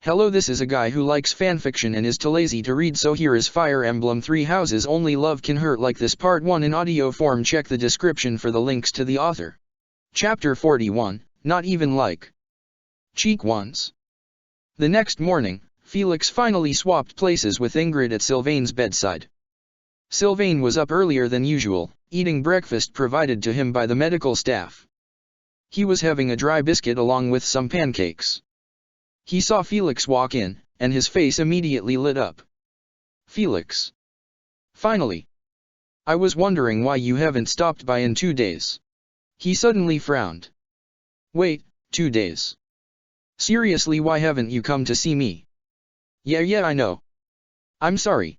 Hello, this is a guy who likes fanfiction and is too lazy to read, so here is Fire Emblem 3 Houses Only Love Can Hurt Like This Part 1 in audio form. Check the description for the links to the author. Chapter 41, Not Even Like Cheek Ones. The next morning, Felix finally swapped places with Ingrid at Sylvain's bedside. Sylvain was up earlier than usual, eating breakfast provided to him by the medical staff. He was having a dry biscuit along with some pancakes. He saw Felix walk in, and his face immediately lit up. Felix. Finally. I was wondering why you haven't stopped by in 2 days. He suddenly frowned. Wait, 2 days. Seriously, why haven't you come to see me? Yeah, I know. I'm sorry.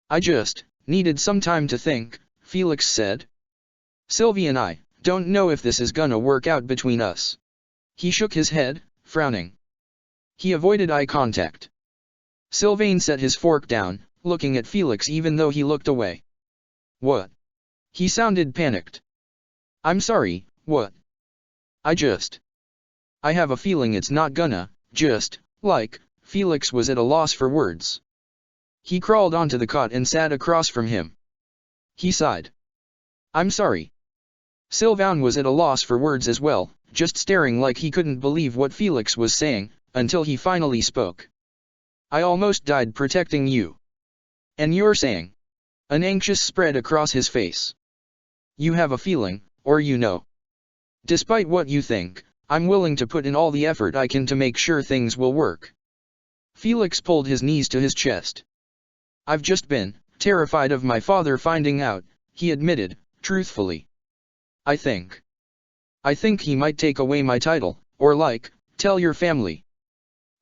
I just needed some time to think, Felix said. Sylvie and I don't know if this is gonna work out between us. He shook his head, frowning. He avoided eye contact. Sylvain set his fork down, looking at Felix even though he looked away. What? He sounded panicked. I'm sorry, what? I have a feeling it's not gonna, Felix was at a loss for words. He crawled onto the cot and sat across from him. He sighed. I'm sorry. Sylvain was at a loss for words as well, just staring like he couldn't believe what Felix was saying, until he finally spoke. I almost died protecting you. And you're saying? An anxious spread across his face. You have a feeling, or you know. Despite what you think, I'm willing to put in all the effort I can to make sure things will work. Felix pulled his knees to his chest. I've just been terrified of my father finding out, he admitted, truthfully. I think he might take away my title, or tell your family.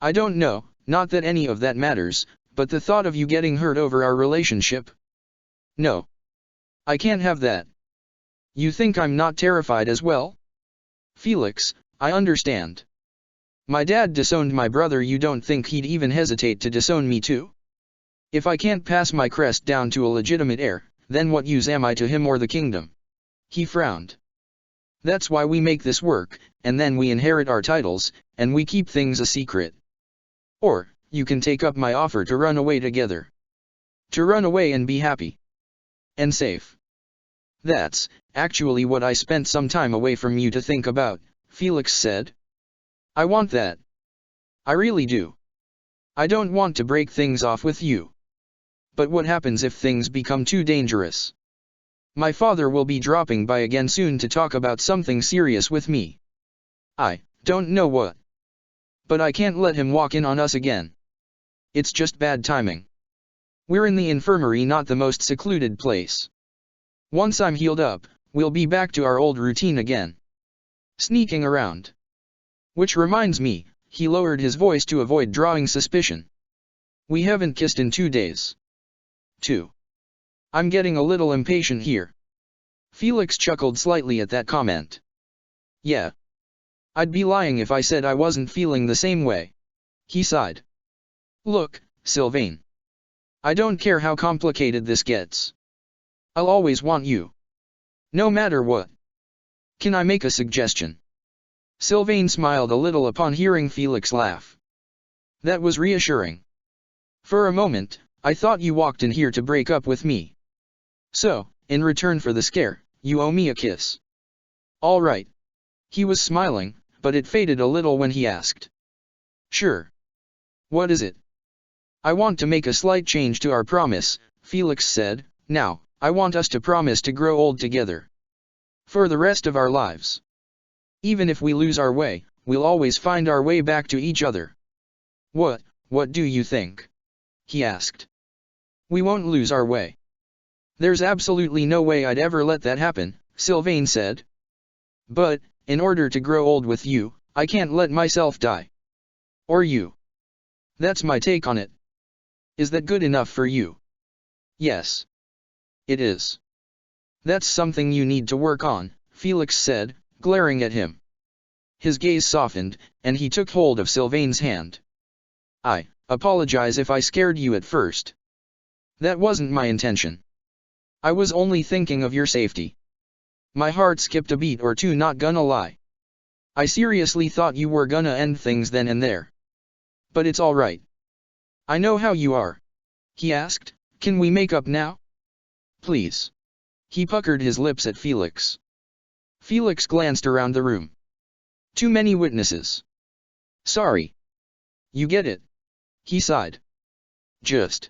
I don't know, not that any of that matters, but the thought of you getting hurt over our relationship? No. I can't have that. You think I'm not terrified as well? Felix, I understand. My dad disowned my brother, you don't think he'd even hesitate to disown me too? If I can't pass my crest down to a legitimate heir, then what use am I to him or the kingdom? He frowned. That's why we make this work, and then we inherit our titles, and we keep things a secret. Or, you can take up my offer to run away together. To run away and be happy. And safe. That's actually what I spent some time away from you to think about, Felix said. I want that. I really do. I don't want to break things off with you. But what happens if things become too dangerous? My father will be dropping by again soon to talk about something serious with me. I don't know what. But I can't let him walk in on us again. It's just bad timing. We're in the infirmary, not the most secluded place. Once I'm healed up, we'll be back to our old routine again. Sneaking around. Which reminds me, he lowered his voice to avoid drawing suspicion. We haven't kissed in 2 days. 2. I'm getting a little impatient here. Felix chuckled slightly at that comment. Yeah. I'd be lying if I said I wasn't feeling the same way. He sighed. Look, Sylvain. I don't care how complicated this gets. I'll always want you. No matter what. Can I make a suggestion? Sylvain smiled a little upon hearing Felix laugh. That was reassuring. For a moment, I thought you walked in here to break up with me. So, in return for the scare, you owe me a kiss. All right. He was smiling, but it faded a little when he asked. Sure. What is it? I want to make a slight change to our promise, Felix said. Now, I want us to promise to grow old together. For the rest of our lives. Even if we lose our way, we'll always find our way back to each other. What do you think? He asked. We won't lose our way. There's absolutely no way I'd ever let that happen, Sylvain said. But, in order to grow old with you, I can't let myself die. Or you. That's my take on it. Is that good enough for you? Yes. It is. That's something you need to work on, Felix said, glaring at him. His gaze softened, and he took hold of Sylvain's hand. I apologize if I scared you at first. That wasn't my intention. I was only thinking of your safety. My heart skipped a beat or two, not gonna lie. I seriously thought you were gonna end things then and there. But it's alright. I know how you are. He asked, can we make up now? Please. He puckered his lips at Felix. Felix glanced around the room. Too many witnesses. Sorry. You get it. He sighed. Just.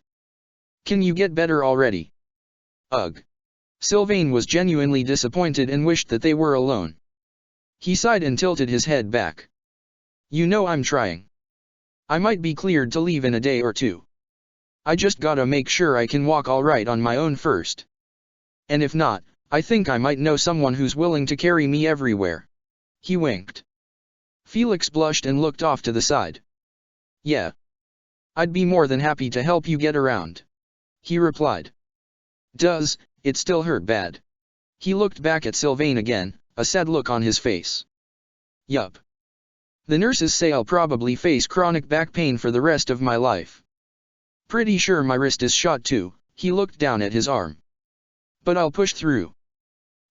Can you get better already? Ugh. Sylvain was genuinely disappointed and wished that they were alone. He sighed and tilted his head back. You know I'm trying. I might be cleared to leave in a day or two. I just gotta make sure I can walk alright on my own first. And if not, I think I might know someone who's willing to carry me everywhere. He winked. Felix blushed and looked off to the side. Yeah. I'd be more than happy to help you get around. He replied. Does it still hurt bad? He looked back at Sylvain again, a sad look on his face. Yup. The nurses say I'll probably face chronic back pain for the rest of my life. Pretty sure my wrist is shot too. He looked down at his arm. But I'll push through.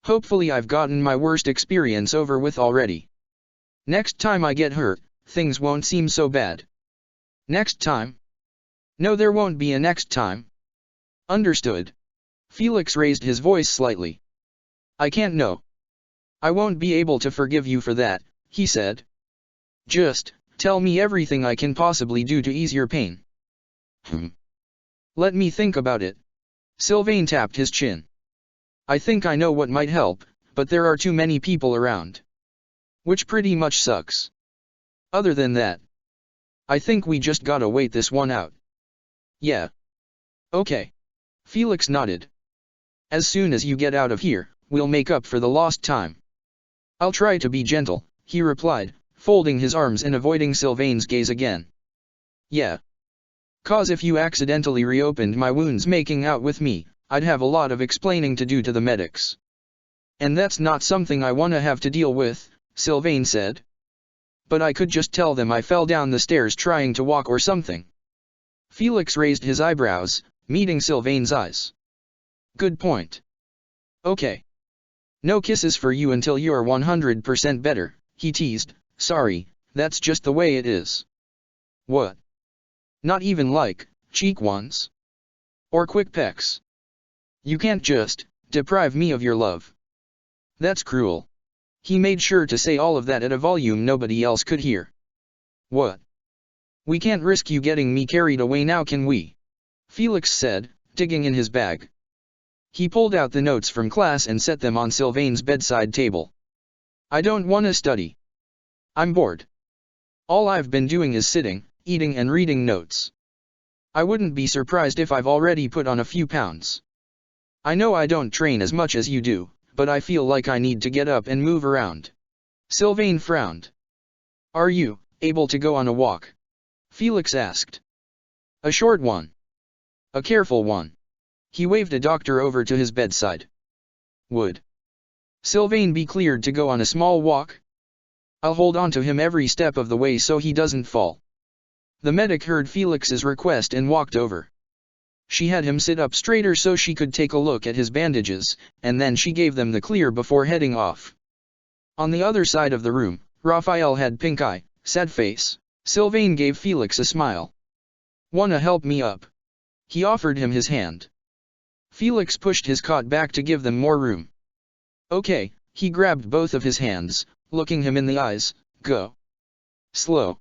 Hopefully I've gotten my worst experience over with already. Next time I get hurt, things won't seem so bad. Next time? No, there won't be a next time. Understood. Felix raised his voice slightly. I can't know. I won't be able to forgive you for that, he said. Just, tell me everything I can possibly do to ease your pain. Let me think about it. Sylvain tapped his chin. I think I know what might help, but there are too many people around. Which pretty much sucks. Other than that, I think we just gotta wait this one out. Yeah. Okay. Felix nodded. As soon as you get out of here, we'll make up for the lost time. I'll try to be gentle, he replied, folding his arms and avoiding Sylvain's gaze again. Yeah. 'Cause if you accidentally reopened my wounds making out with me, I'd have a lot of explaining to do to the medics. And that's not something I wanna have to deal with, Sylvain said. But I could just tell them I fell down the stairs trying to walk or something. Felix raised his eyebrows, meeting Sylvain's eyes. Good point. Okay. No kisses for you until you're 100% better, he teased. Sorry, that's just the way it is. What? Not even like, cheek ones? Or quick pecks? You can't just deprive me of your love. That's cruel. He made sure to say all of that at a volume nobody else could hear. What? We can't risk you getting me carried away now, can we? Felix said, digging in his bag. He pulled out the notes from class and set them on Sylvain's bedside table. I don't want to study. I'm bored. All I've been doing is sitting, eating and reading notes. I wouldn't be surprised if I've already put on a few pounds. I know I don't train as much as you do, but I feel like I need to get up and move around. Sylvain frowned. Are you able to go on a walk? Felix asked. A short one. A careful one. He waved a doctor over to his bedside. Would Sylvain be cleared to go on a small walk? I'll hold on to him every step of the way so he doesn't fall. The medic heard Felix's request and walked over. She had him sit up straighter so she could take a look at his bandages, and then she gave them the clear before heading off. On the other side of the room, Raphael had pink eye, sad face. Sylvain gave Felix a smile. Wanna help me up? He offered him his hand. Felix pushed his cot back to give them more room. Okay, he grabbed both of his hands, looking him in the eyes. Go. Slow.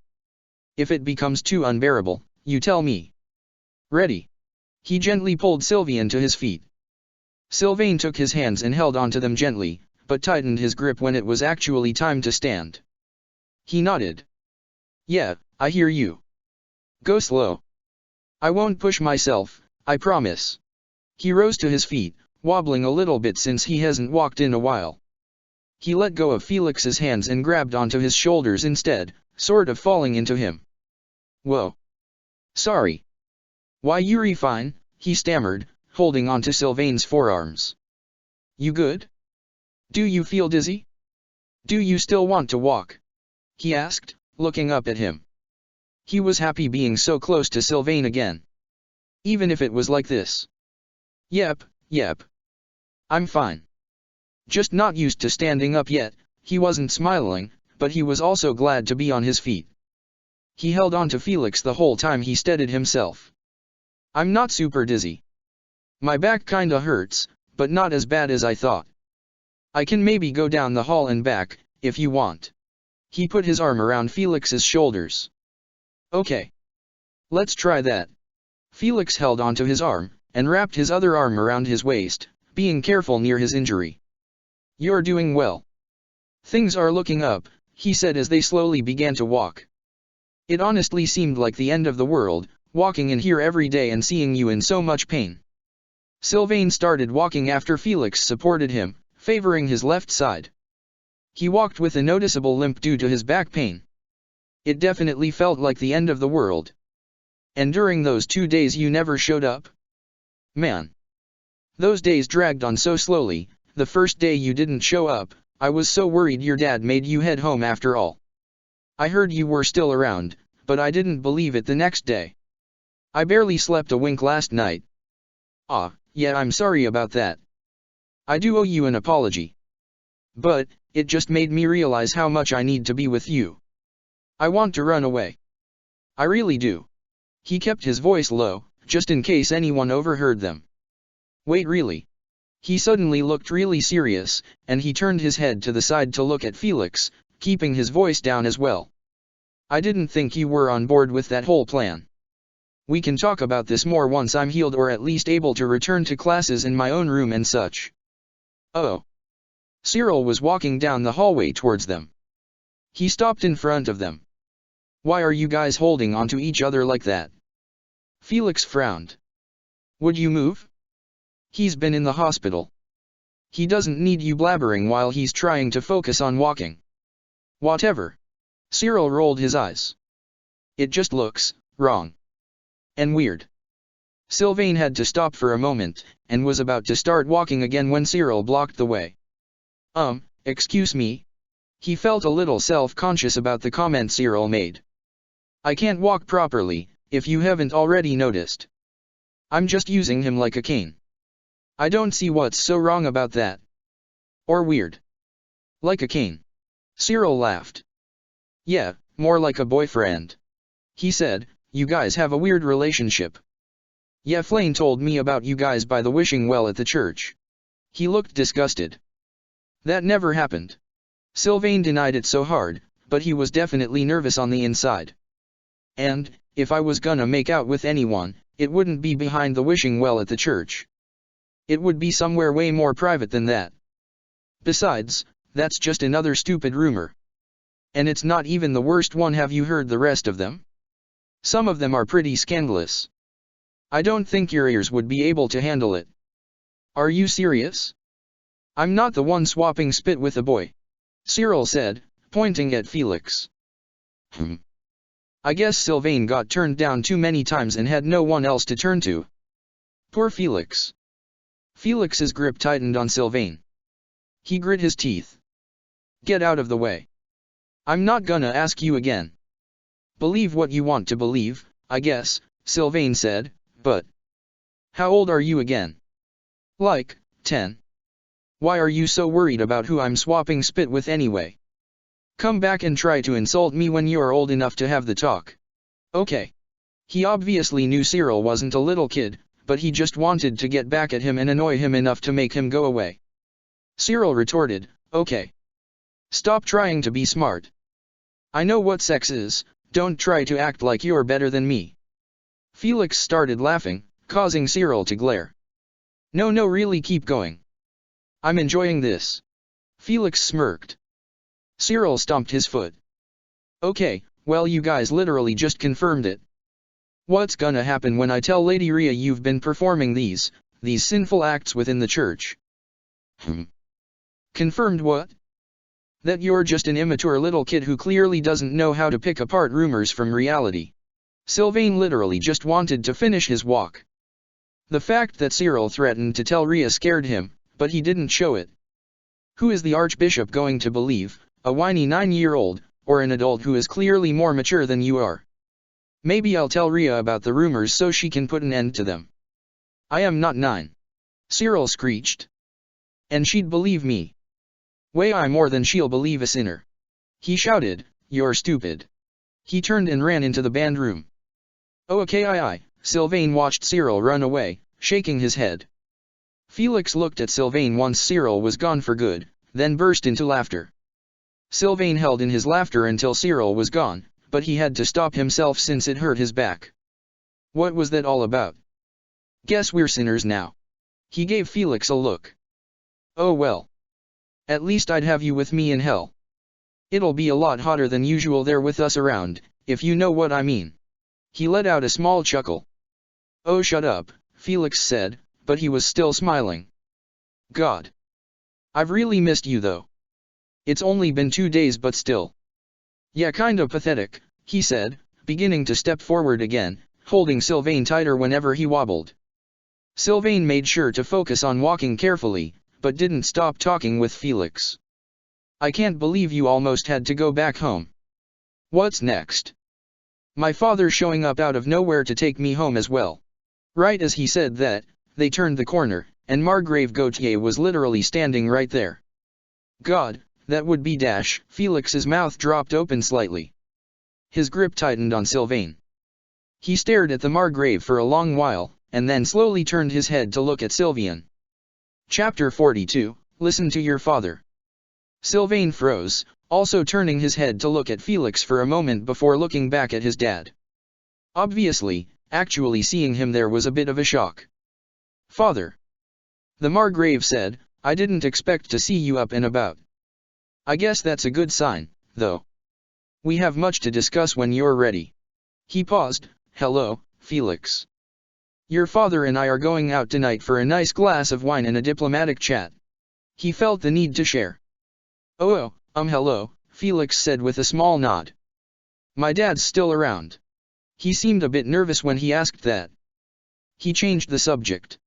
If it becomes too unbearable, you tell me. Ready? He gently pulled Sylvain to his feet. Sylvain took his hands and held onto them gently, but tightened his grip when it was actually time to stand. He nodded. Yeah, I hear you. Go slow. I won't push myself, I promise. He rose to his feet, wobbling a little bit since he hasn't walked in a while. He let go of Felix's hands and grabbed onto his shoulders instead, sort of falling into him. Whoa. Sorry. Why, you're fine, he stammered, holding onto Sylvain's forearms. You good? Do you feel dizzy? Do you still want to walk? He asked, looking up at him. He was happy being so close to Sylvain again. Even if it was like this. Yep. I'm fine. Just not used to standing up yet. He wasn't smiling, but he was also glad to be on his feet. He held on to Felix the whole time he steadied himself. I'm not super dizzy. My back kinda hurts, but not as bad as I thought. I can maybe go down the hall and back, if you want. He put his arm around Felix's shoulders. Okay. Let's try that. Felix held onto his arm, and wrapped his other arm around his waist, being careful near his injury. You're doing well. Things are looking up, he said as they slowly began to walk. It honestly seemed like the end of the world, walking in here every day and seeing you in so much pain. Sylvain started walking after Felix supported him, favoring his left side. He walked with a noticeable limp due to his back pain. It definitely felt like the end of the world. And during those 2 days you never showed up? Man. Those days dragged on so slowly. The first day you didn't show up, I was so worried your dad made you head home after all. I heard you were still around, but I didn't believe it the next day. I barely slept a wink last night. Yeah, I'm sorry about that. I do owe you an apology. But, it just made me realize how much I need to be with you. I want to run away. I really do. He kept his voice low, just in case anyone overheard them. Wait, really? He suddenly looked really serious, and he turned his head to the side to look at Felix, keeping his voice down as well. I didn't think you were on board with that whole plan. We can talk about this more once I'm healed or at least able to return to classes in my own room and such. Oh. Cyril was walking down the hallway towards them. He stopped in front of them. Why are you guys holding onto each other like that? Felix frowned. Would you move? He's been in the hospital. He doesn't need you blabbering while he's trying to focus on walking. Whatever. Cyril rolled his eyes. It just looks wrong. And weird. Sylvain had to stop for a moment, and was about to start walking again when Cyril blocked the way. Excuse me? He felt a little self-conscious about the comment Cyril made. I can't walk properly, if you haven't already noticed. I'm just using him like a cane. I don't see what's so wrong about that. Or weird. Like a cane. Cyril laughed. Yeah, more like a boyfriend. He said, you guys have a weird relationship. Yeah, Flane told me about you guys by the wishing well at the church. He looked disgusted. That never happened. Sylvain denied it so hard, but he was definitely nervous on the inside. And, if I was gonna make out with anyone, it wouldn't be behind the wishing well at the church. It would be somewhere way more private than that. Besides, that's just another stupid rumor. And it's not even the worst one. Have you heard the rest of them? Some of them are pretty scandalous. I don't think your ears would be able to handle it. Are you serious? I'm not the one swapping spit with a boy. Cyril said, pointing at Felix. I guess Sylvain got turned down too many times and had no one else to turn to. Poor Felix. Felix's grip tightened on Sylvain. He grit his teeth. Get out of the way. I'm not gonna ask you again. Believe what you want to believe, I guess, Sylvain said, but... How old are you again? Like, 10. Why are you so worried about who I'm swapping spit with anyway? Come back and try to insult me when you're old enough to have the talk. Okay. He obviously knew Cyril wasn't a little kid, but he just wanted to get back at him and annoy him enough to make him go away. Cyril retorted, okay. Stop trying to be smart. I know what sex is, don't try to act like you're better than me. Felix started laughing, causing Cyril to glare. No, really keep going. I'm enjoying this. Felix smirked. Cyril stomped his foot. Okay, well you guys literally just confirmed it. What's gonna happen when I tell Lady Rhea you've been performing these sinful acts within the church? Confirmed what? That you're just an immature little kid who clearly doesn't know how to pick apart rumors from reality. Sylvain literally just wanted to finish his walk. The fact that Cyril threatened to tell Rhea scared him, but he didn't show it. Who is the Archbishop going to believe, a whiny 9-year-old, or an adult who is clearly more mature than you are? Maybe I'll tell Rhea about the rumors so she can put an end to them. I am not 9. Cyril screeched. And she'd believe me. Way more than she'll believe a sinner. He shouted, you're stupid. He turned and ran into the band room. "Okay." Sylvain watched Cyril run away, shaking his head. Felix looked at Sylvain once Cyril was gone for good, then burst into laughter. Sylvain held in his laughter until Cyril was gone, but he had to stop himself since it hurt his back. What was that all about? Guess we're sinners now. He gave Felix a look. Oh well. At least I'd have you with me in hell. It'll be a lot hotter than usual there with us around, if you know what I mean. He let out a small chuckle. Oh shut up, Felix said, but he was still smiling. God. I've really missed you though. It's only been 2 days but still. Yeah, kinda pathetic, he said, beginning to step forward again, holding Sylvain tighter whenever he wobbled. Sylvain made sure to focus on walking carefully, but didn't stop talking with Felix. I can't believe you almost had to go back home. What's next? My father showing up out of nowhere to take me home as well. Right as he said that, they turned the corner, and Margrave Gautier was literally standing right there. God, that would be dash. Felix's mouth dropped open slightly. His grip tightened on Sylvain. He stared at the Margrave for a long while, and then slowly turned his head to look at Sylvain. Chapter 42, Listen to your father. Sylvain froze, also turning his head to look at Felix for a moment before looking back at his dad. Obviously, actually seeing him there was a bit of a shock. Father. The Margrave said, I didn't expect to see you up and about. I guess that's a good sign, though. We have much to discuss when you're ready. He paused. Hello, Felix. Your father and I are going out tonight for a nice glass of wine and a diplomatic chat. He felt the need to share. Oh, hello, Felix said with a small nod. My dad's still around. He seemed a bit nervous when he asked that. He changed the subject.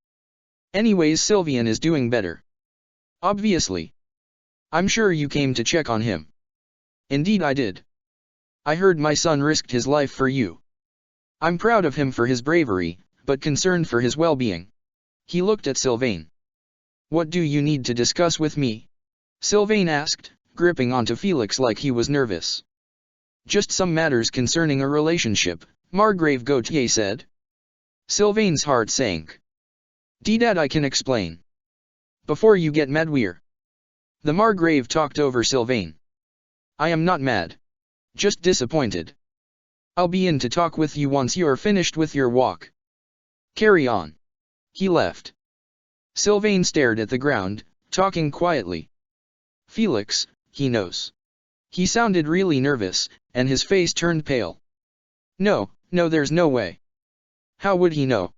Anyways, Sylvain is doing better. Obviously. I'm sure you came to check on him. Indeed I did. I heard my son risked his life for you. I'm proud of him for his bravery, but concerned for his well-being. He looked at Sylvain. What do you need to discuss with me? Sylvain asked, gripping onto Felix like he was nervous. Just some matters concerning a relationship, Margrave Gautier said. Sylvain's heart sank. Dad, I can explain. Before you get mad, we're. The Margrave talked over Sylvain. I am not mad. Just disappointed. I'll be in to talk with you once you're finished with your walk. Carry on. He left. Sylvain stared at the ground, talking quietly. Felix, he knows. He sounded really nervous, and his face turned pale. No, there's no way. How would he know?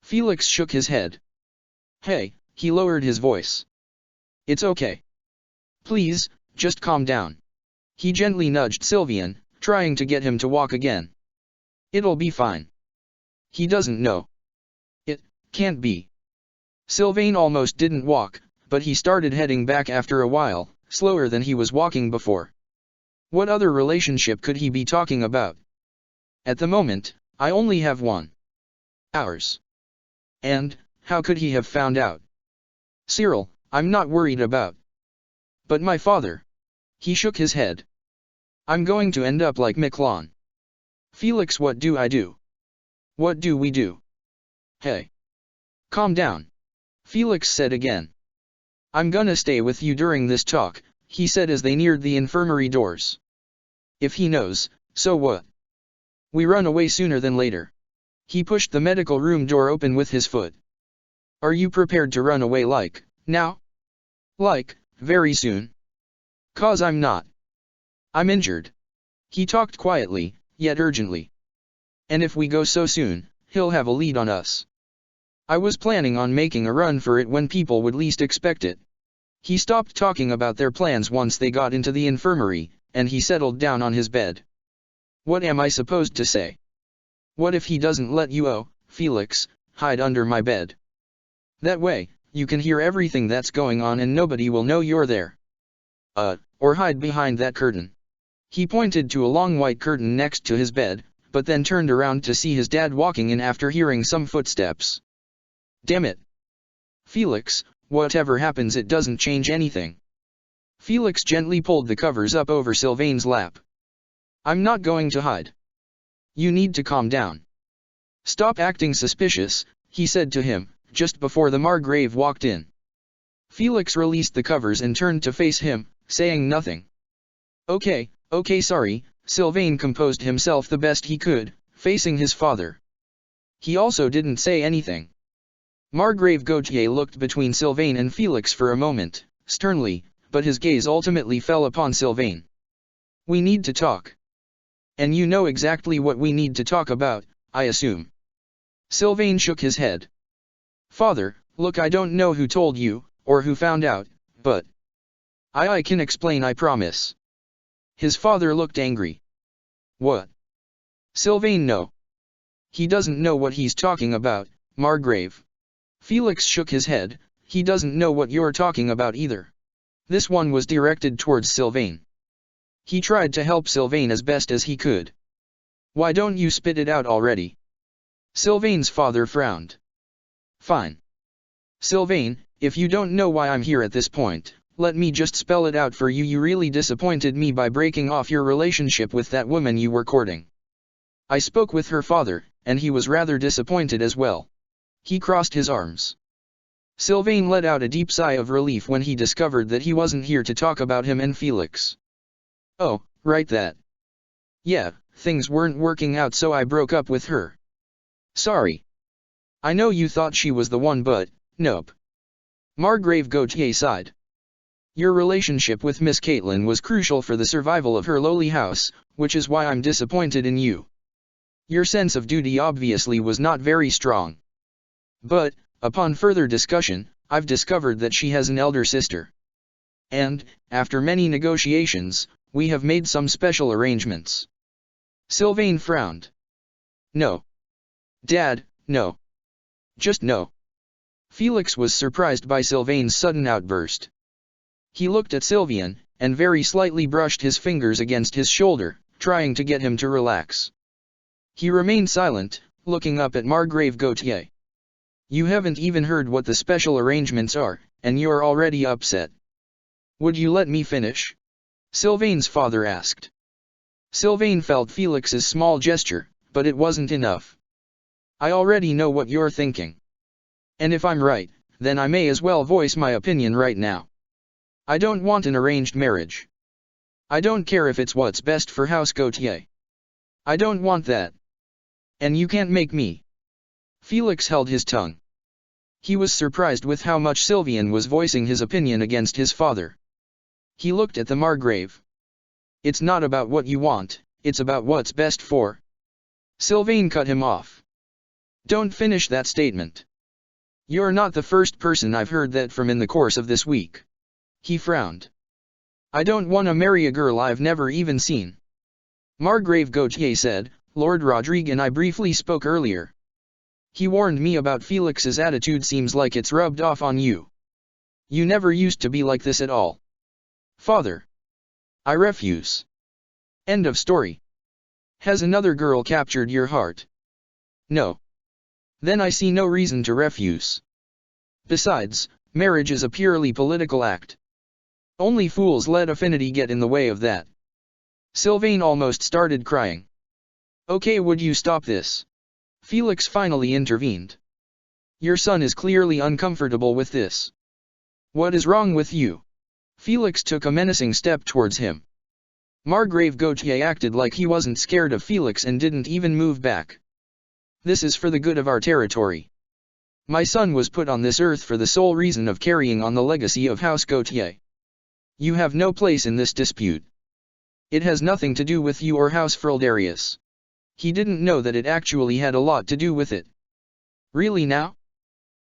Felix shook his head. Hey, he lowered his voice. It's okay. Please, just calm down. He gently nudged Sylvain, trying to get him to walk again. It'll be fine. He doesn't know. It can't be. Sylvain almost didn't walk, but he started heading back after a while, slower than he was walking before. What other relationship could he be talking about? At the moment, I only have one. Ours. And, how could he have found out? Cyril, I'm not worried about. But my father. He shook his head. I'm going to end up like Miquelon. Felix, what do I do? What do we do? Hey. Calm down. Felix said again. I'm gonna stay with you during this talk, he said as they neared the infirmary doors. If he knows, so what? We run away sooner than later. He pushed the medical room door open with his foot. Are you prepared to run away like, now? Like, very soon? 'Cause I'm not. I'm injured. He talked quietly, yet urgently. And if we go so soon, he'll have a lead on us. I was planning on making a run for it when people would least expect it. He stopped talking about their plans once they got into the infirmary, and he settled down on his bed. What am I supposed to say? What if he doesn't let you, Felix, hide under my bed? That way, you can hear everything that's going on and nobody will know you're there. Or hide behind that curtain. He pointed to a long white curtain next to his bed, but then turned around to see his dad walking in after hearing some footsteps. Damn it. Felix, whatever happens it doesn't change anything. Felix gently pulled the covers up over Sylvain's lap. I'm not going to hide. You need to calm down. Stop acting suspicious, he said to him, just before the Margrave walked in. Felix released the covers and turned to face him, saying nothing. Okay, sorry, Sylvain composed himself the best he could, facing his father. He also didn't say anything. Margrave Gautier looked between Sylvain and Felix for a moment, sternly, but his gaze ultimately fell upon Sylvain. We need to talk. And you know exactly what we need to talk about, I assume. Sylvain shook his head. Father, look, I don't know who told you, or who found out, but I can explain, I promise. His father looked angry. What? Sylvain, no. He doesn't know what he's talking about, Margrave. Felix shook his head. He doesn't know what you're talking about either. This one was directed towards Sylvain. He tried to help Sylvain as best as he could. Why don't you spit it out already? Sylvain's father frowned. Fine. Sylvain, if you don't know why I'm here at this point, let me just spell it out for you. You really disappointed me by breaking off your relationship with that woman you were courting. I spoke with her father, and he was rather disappointed as well. He crossed his arms. Sylvain let out a deep sigh of relief when he discovered that he wasn't here to talk about him and Felix. Oh, right that. Yeah, things weren't working out, so I broke up with her. Sorry. I know you thought she was the one, but, nope. Margrave Gautier sighed. Your relationship with Miss Caitlin was crucial for the survival of her lowly house, which is why I'm disappointed in you. Your sense of duty obviously was not very strong. But, upon further discussion, I've discovered that she has an elder sister. And, after many negotiations, we have made some special arrangements. Sylvain frowned. No. Dad, no. Just no. Felix was surprised by Sylvain's sudden outburst. He looked at Sylvain, and very slightly brushed his fingers against his shoulder, trying to get him to relax. He remained silent, looking up at Margrave Gautier. You haven't even heard what the special arrangements are, and you're already upset. Would you let me finish? Sylvain's father asked. Sylvain felt Felix's small gesture, but it wasn't enough. I already know what you're thinking. And if I'm right, then I may as well voice my opinion right now. I don't want an arranged marriage. I don't care if it's what's best for House Gautier. I don't want that. And you can't make me. Felix held his tongue. He was surprised with how much Sylvain was voicing his opinion against his father. He looked at the Margrave. It's not about what you want, it's about what's best for. Sylvain cut him off. Don't finish that statement. You're not the first person I've heard that from in the course of this week. He frowned. I don't want to marry a girl I've never even seen. Margrave Gautier said, Lord Rodrigue and I briefly spoke earlier. He warned me about Felix's attitude. Seems like it's rubbed off on you. You never used to be like this at all. Father. I refuse. End of story. Has another girl captured your heart? No. Then I see no reason to refuse. Besides, marriage is a purely political act. Only fools let affinity get in the way of that. Sylvain almost started crying. Okay, would you stop this? Felix finally intervened. Your son is clearly uncomfortable with this. What is wrong with you? Felix took a menacing step towards him. Margrave Gautier acted like he wasn't scared of Felix and didn't even move back. This is for the good of our territory. My son was put on this earth for the sole reason of carrying on the legacy of House Gautier. You have no place in this dispute. It has nothing to do with you or House Frildarius. He didn't know that it actually had a lot to do with it. Really now?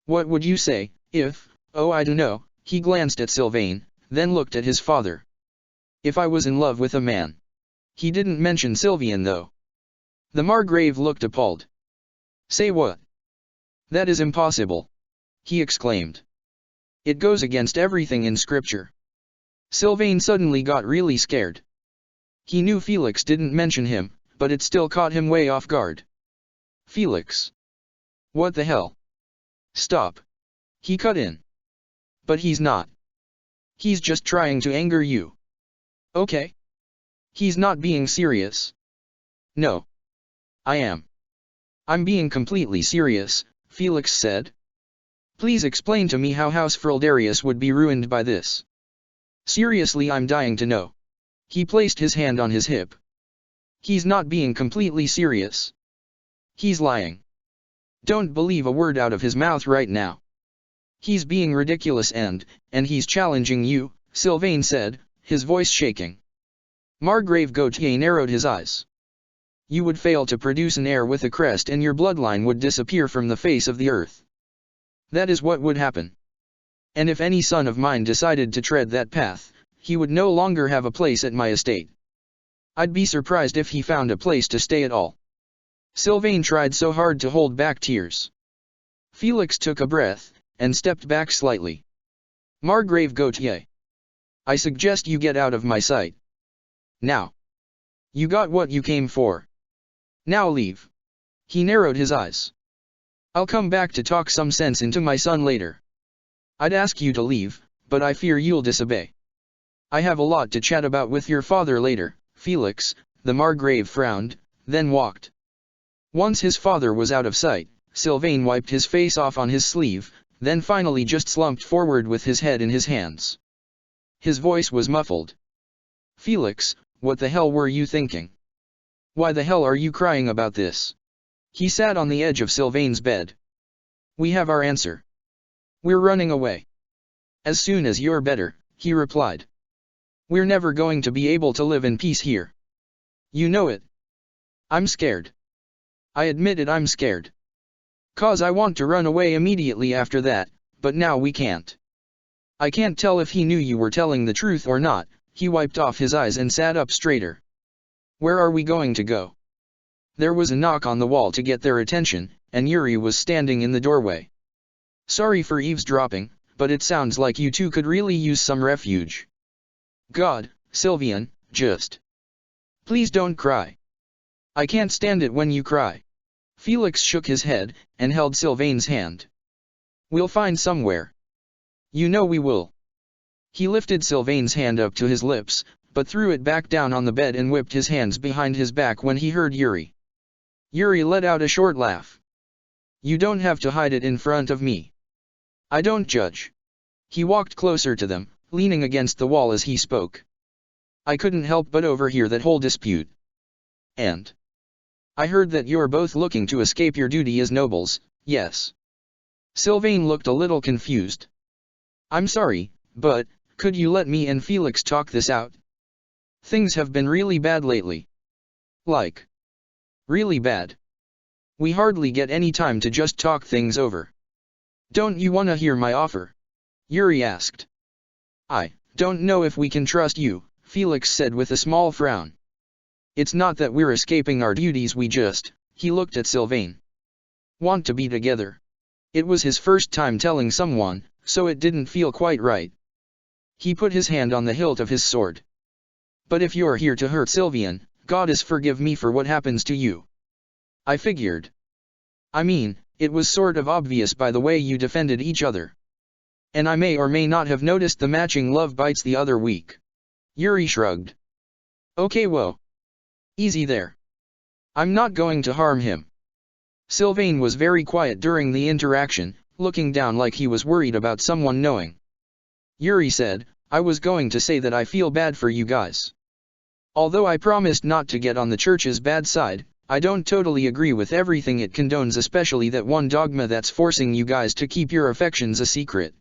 What would you say, if, oh I don't know, he glanced at Sylvain, then looked at his father. If I was in love with a man. He didn't mention Sylvain though. The Margrave looked appalled. Say what? That is impossible. He exclaimed. It goes against everything in scripture. Sylvain suddenly got really scared. He knew Felix didn't mention him, but it still caught him way off guard. Felix. What the hell? Stop. He cut in. But he's not. He's just trying to anger you. Okay? He's not being serious. No. I am. I'm being completely serious, Felix said. Please explain to me how House Frildarius would be ruined by this. Seriously, I'm dying to know. He placed his hand on his hip. He's not being completely serious. He's lying. Don't believe a word out of his mouth right now. He's being ridiculous and he's challenging you, Sylvain said, his voice shaking. Margrave Gautier narrowed his eyes. You would fail to produce an heir with a crest and your bloodline would disappear from the face of the earth. That is what would happen. And if any son of mine decided to tread that path, he would no longer have a place at my estate. I'd be surprised if he found a place to stay at all. Sylvain tried so hard to hold back tears. Felix took a breath, and stepped back slightly. Margrave Gautier. I suggest you get out of my sight. Now. You got what you came for. Now leave. He narrowed his eyes. I'll come back to talk some sense into my son later. I'd ask you to leave, but I fear you'll disobey. I have a lot to chat about with your father later, Felix, the Margrave frowned, then walked. Once his father was out of sight, Sylvain wiped his face off on his sleeve, then finally just slumped forward with his head in his hands. His voice was muffled. Felix, what the hell were you thinking? Why the hell are you crying about this? He sat on the edge of Sylvain's bed. We have our answer. We're running away. As soon as you're better, he replied. We're never going to be able to live in peace here. You know it. I'm scared. I admit it, I'm scared. 'Cause I want to run away immediately after that, but now we can't. I can't tell if he knew you were telling the truth or not. He wiped off his eyes and sat up straighter. Where are we going to go? There was a knock on the wall to get their attention, and Yuri was standing in the doorway. Sorry for eavesdropping, but it sounds like you two could really use some refuge. God, Sylvain, just. Please don't cry. I can't stand it when you cry. Felix shook his head, and held Sylvain's hand. We'll find somewhere. You know we will. He lifted Sylvain's hand up to his lips, but threw it back down on the bed and whipped his hands behind his back when he heard Yuri. Yuri let out a short laugh. You don't have to hide it in front of me. I don't judge. He walked closer to them, leaning against the wall as he spoke. I couldn't help but overhear that whole dispute. And I heard that you're both looking to escape your duty as nobles, yes. Sylvain looked a little confused. I'm sorry, but could you let me and Felix talk this out? Things have been really bad lately. Like. Really bad. We hardly get any time to just talk things over. Don't you want to hear my offer? Yuri asked. I don't know if we can trust you, Felix said with a small frown. It's not that we're escaping our duties, we just, he looked at Sylvain. Want to be together. It was his first time telling someone, so it didn't feel quite right. He put his hand on the hilt of his sword. But if you're here to hurt Sylvain, Goddess forgive me for what happens to you. I figured. I mean, it was sort of obvious by the way you defended each other. And I may or may not have noticed the matching love bites the other week. Yuri shrugged. Okay, whoa. Easy there. I'm not going to harm him. Sylvain was very quiet during the interaction, looking down like he was worried about someone knowing. Yuri said, I was going to say that I feel bad for you guys. Although I promised not to get on the church's bad side, I don't totally agree with everything it condones, especially that one dogma that's forcing you guys to keep your affections a secret.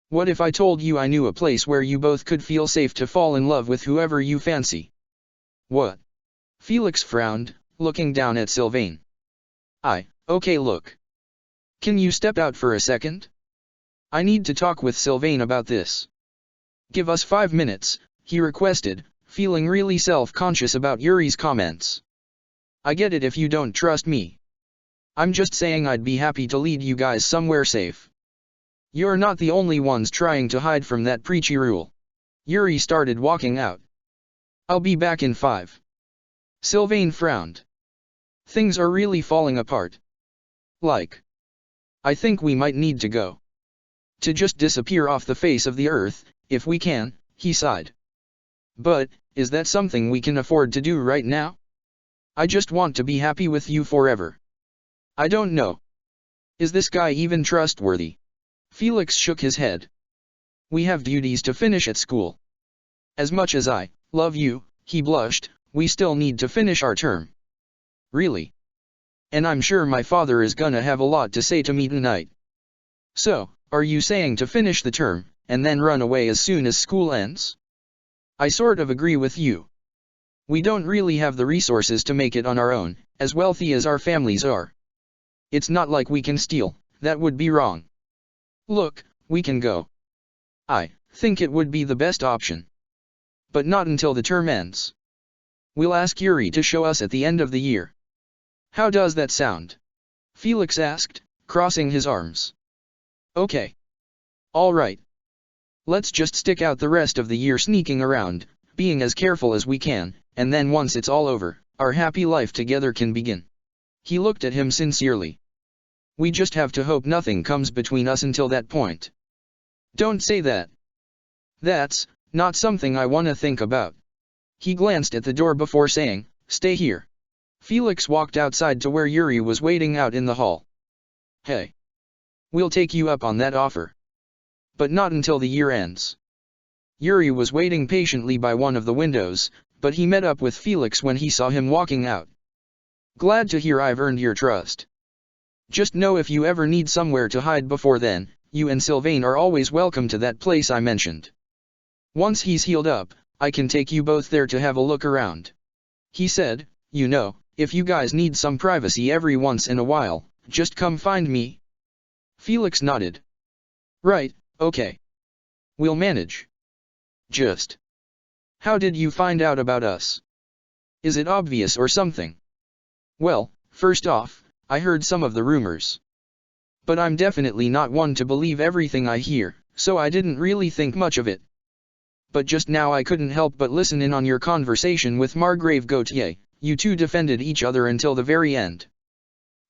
What if I told you I knew a place where you both could feel safe to fall in love with whoever you fancy? What? Felix frowned, looking down at Sylvain. Okay, look. Can you step out for a second? I need to talk with Sylvain about this. Give us 5 minutes, he requested, feeling really self-conscious about Yuri's comments. I get it if you don't trust me. I'm just saying I'd be happy to lead you guys somewhere safe. You're not the only ones trying to hide from that preachy rule. Yuri started walking out. I'll be back in 5. Sylvain frowned. Things are really falling apart. Like. I think we might need to go. To just disappear off the face of the earth, if we can, he sighed. But, is that something we can afford to do right now? I just want to be happy with you forever. I don't know. Is this guy even trustworthy? Felix shook his head. We have duties to finish at school. As much as I love you, he blushed, we still need to finish our term. Really? And I'm sure my father is gonna have a lot to say to me tonight. So, are you saying to finish the term, and then run away as soon as school ends? I sort of agree with you. We don't really have the resources to make it on our own, as wealthy as our families are. It's not like we can steal, that would be wrong. Look, we can go. I think it would be the best option. But not until the term ends. We'll ask Yuri to show us at the end of the year. How does that sound? Felix asked, crossing his arms. Okay. All right. Let's just stick out the rest of the year sneaking around, being as careful as we can, and then once it's all over, our happy life together can begin. He looked at him sincerely. We just have to hope nothing comes between us until that point. Don't say that. That's not something I want to think about. He glanced at the door before saying, stay here. Felix walked outside to where Yuri was waiting out in the hall. Hey. We'll take you up on that offer. But not until the year ends. Yuri was waiting patiently by one of the windows, but he met up with Felix when he saw him walking out. Glad to hear I've earned your trust. Just know if you ever need somewhere to hide before then, you and Sylvain are always welcome to that place I mentioned. Once he's healed up, I can take you both there to have a look around. He said, you know, if you guys need some privacy every once in a while, just come find me. Felix nodded. Right, okay. We'll manage. Just. How did you find out about us? Is it obvious or something? Well, first off, I heard some of the rumors. But I'm definitely not one to believe everything I hear, so I didn't really think much of it. But just now I couldn't help but listen in on your conversation with Margrave Gautier. You two defended each other until the very end.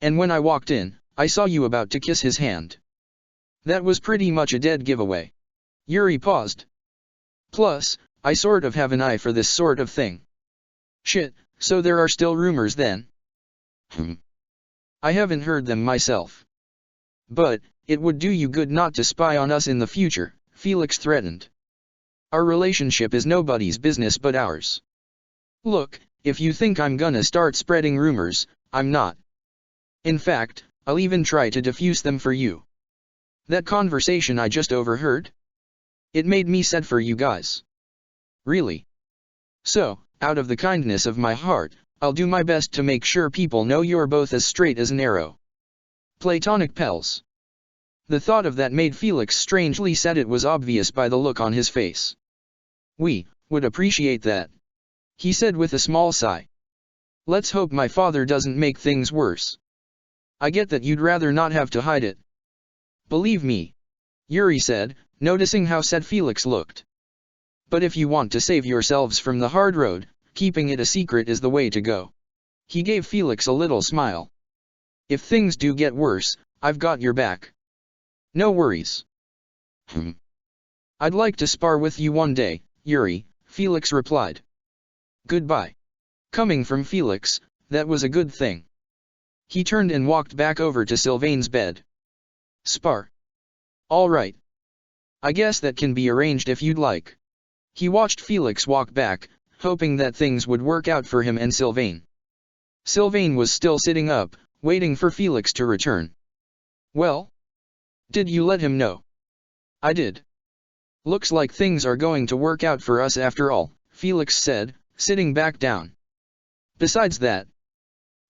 And when I walked in, I saw you about to kiss his hand. That was pretty much a dead giveaway. Yuri paused. Plus, I sort of have an eye for this sort of thing. Shit, so there are still rumors then? I haven't heard them myself. But, it would do you good not to spy on us in the future, Felix threatened. Our relationship is nobody's business but ours. Look, if you think I'm gonna start spreading rumors, I'm not. In fact, I'll even try to diffuse them for you. That conversation I just overheard? It made me sad for you guys. Really? So, out of the kindness of my heart, I'll do my best to make sure people know you're both as straight as an arrow. Platonic pals. The thought of that made Felix strangely sad. It was obvious by the look on his face. We would appreciate that, he said with a small sigh. Let's hope my father doesn't make things worse. I get that you'd rather not have to hide it. Believe me, Yuri said, noticing how sad Felix looked. But if you want to save yourselves from the hard road, keeping it a secret is the way to go. He gave Felix a little smile. If things do get worse, I've got your back. No worries. I'd like to spar with you one day, Yuri, Felix replied. Goodbye. Coming from Felix, that was a good thing. He turned and walked back over to Sylvain's bed. Spar. All right. I guess that can be arranged if you'd like. He watched Felix walk back, hoping that things would work out for him and Sylvain. Sylvain was still sitting up, waiting for Felix to return. Well? Did you let him know? I did. Looks like things are going to work out for us after all, Felix said, sitting back down. Besides that,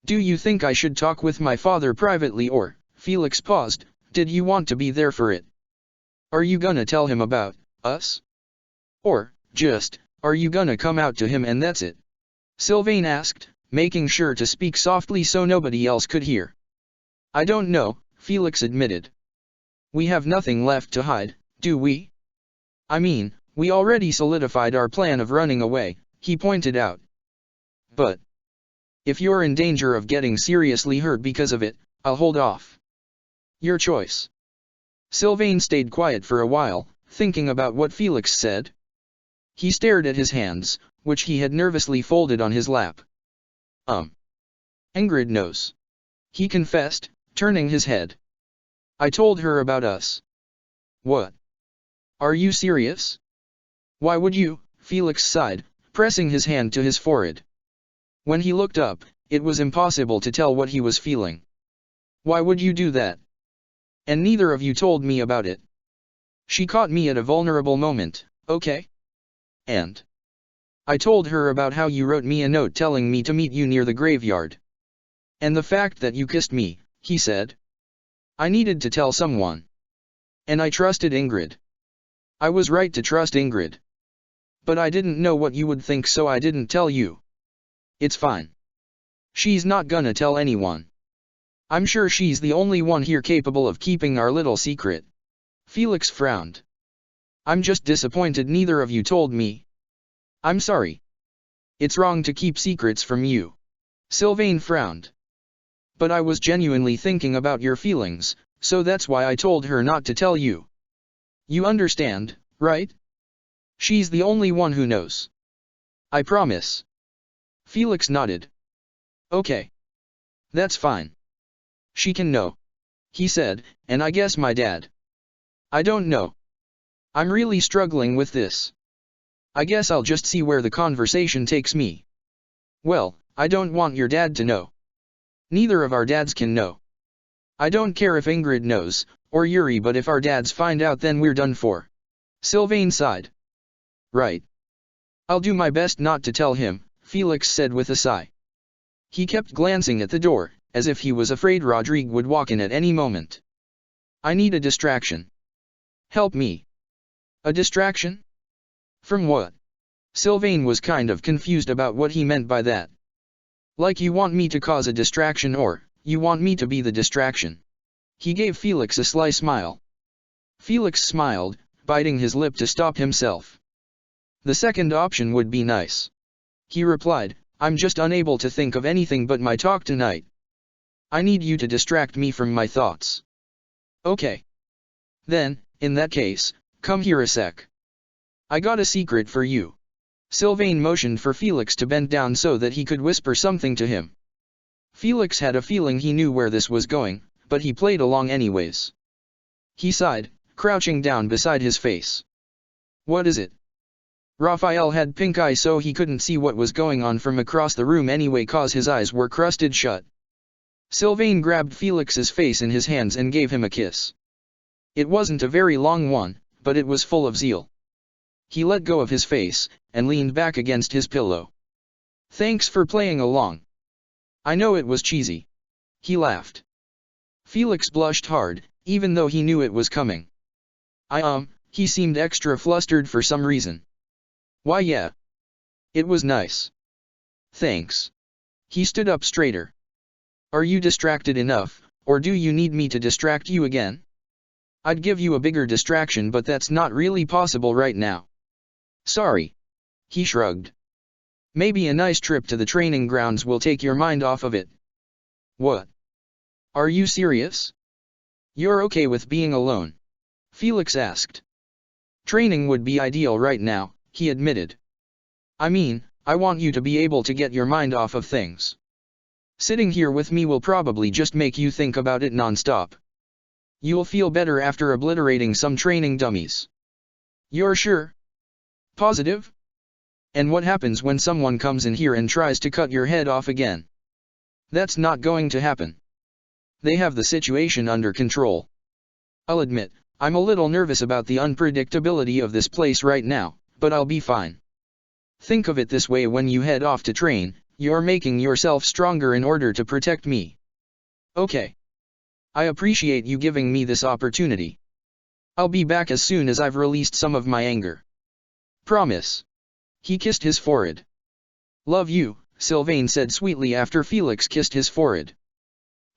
do you think I should talk with my father privately or, Felix paused, did you want to be there for it? Are you gonna tell him about us? Or, just, are you gonna come out to him and that's it? Sylvain asked, making sure to speak softly so nobody else could hear. I don't know, Felix admitted. We have nothing left to hide, do we? I mean, we already solidified our plan of running away, he pointed out. But if you're in danger of getting seriously hurt because of it, I'll hold off. Your choice. Sylvain stayed quiet for a while, thinking about what Felix said. He stared at his hands, which he had nervously folded on his lap. Ingrid knows. He confessed, turning his head. I told her about us. What? Are you serious? Why would you? Felix sighed, pressing his hand to his forehead. When he looked up, it was impossible to tell what he was feeling. Why would you do that? And neither of you told me about it. She caught me at a vulnerable moment, okay? And I told her about how you wrote me a note telling me to meet you near the graveyard. And the fact that you kissed me, he said. I needed to tell someone. And I trusted Ingrid. I was right to trust Ingrid. But I didn't know what you would think, so I didn't tell you. It's fine. She's not gonna tell anyone. I'm sure she's the only one here capable of keeping our little secret. Felix frowned. I'm just disappointed neither of you told me. I'm sorry. It's wrong to keep secrets from you. Sylvain frowned. But I was genuinely thinking about your feelings, so that's why I told her not to tell you. You understand, right? She's the only one who knows. I promise. Felix nodded. Okay. That's fine. She can know. He said, and I guess my dad. I don't know. I'm really struggling with this. I guess I'll just see where the conversation takes me. Well, I don't want your dad to know. Neither of our dads can know. I don't care if Ingrid knows, or Yuri, but if our dads find out then we're done for. Sylvain sighed. Right. I'll do my best not to tell him, Felix said with a sigh. He kept glancing at the door, as if he was afraid Rodrigue would walk in at any moment. I need a distraction. Help me. A distraction? From what? Sylvain was kind of confused about what he meant by that. Like you want me to cause a distraction or, you want me to be the distraction? He gave Felix a sly smile. Felix smiled, biting his lip to stop himself. The second option would be nice. He replied, I'm just unable to think of anything but my talk tonight. I need you to distract me from my thoughts. Okay. Then, in that case, come here a sec. I got a secret for you. Sylvain motioned for Felix to bend down so that he could whisper something to him. Felix had a feeling he knew where this was going, but he played along anyways. He sighed, crouching down beside his face. What is it? Raphael had pink eye so he couldn't see what was going on from across the room anyway cause his eyes were crusted shut. Sylvain grabbed Felix's face in his hands and gave him a kiss. It wasn't a very long one, but it was full of zeal. He let go of his face, and leaned back against his pillow. Thanks for playing along. I know it was cheesy. He laughed. Felix blushed hard, even though he knew it was coming. He seemed extra flustered for some reason. Why yeah. It was nice. Thanks. He stood up straighter. Are you distracted enough, or do you need me to distract you again? I'd give you a bigger distraction but that's not really possible right now. Sorry. He shrugged. Maybe a nice trip to the training grounds will take your mind off of it. What? Are you serious? You're okay with being alone? Felix asked. Training would be ideal right now, he admitted. I mean, I want you to be able to get your mind off of things. Sitting here with me will probably just make you think about it non-stop. You'll feel better after obliterating some training dummies. You're sure? Positive? And what happens when someone comes in here and tries to cut your head off again? That's not going to happen. They have the situation under control. I'll admit, I'm a little nervous about the unpredictability of this place right now, but I'll be fine. Think of it this way: when you head off to train, you're making yourself stronger in order to protect me. Okay. I appreciate you giving me this opportunity. I'll be back as soon as I've released some of my anger. Promise. He kissed his forehead. Love you, Sylvain said sweetly after Felix kissed his forehead.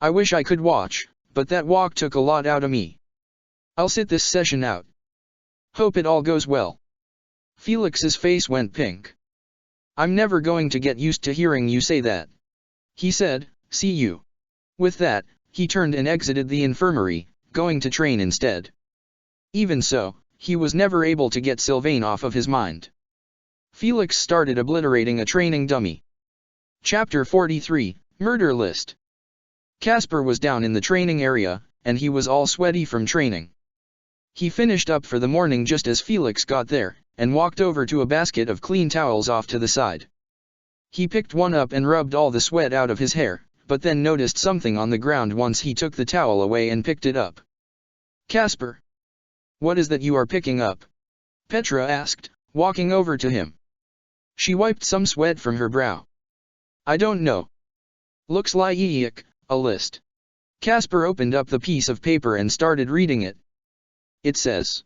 I wish I could watch, but that walk took a lot out of me. I'll sit this session out. Hope it all goes well. Felix's face went pink. I'm never going to get used to hearing you say that. He said, see you. With that, he turned and exited the infirmary, going to train instead. Even so, he was never able to get Sylvain off of his mind. Felix started obliterating a training dummy. Chapter 43, Murder List. Casper was down in the training area, and he was all sweaty from training. He finished up for the morning just as Felix got there, and walked over to a basket of clean towels off to the side. He picked one up and rubbed all the sweat out of his hair, but then noticed something on the ground once he took the towel away and picked it up. "Casper, what is that you are picking up?" Petra asked, walking over to him. She wiped some sweat from her brow. "I don't know. Looks like a list." Casper opened up the piece of paper and started reading it. It says,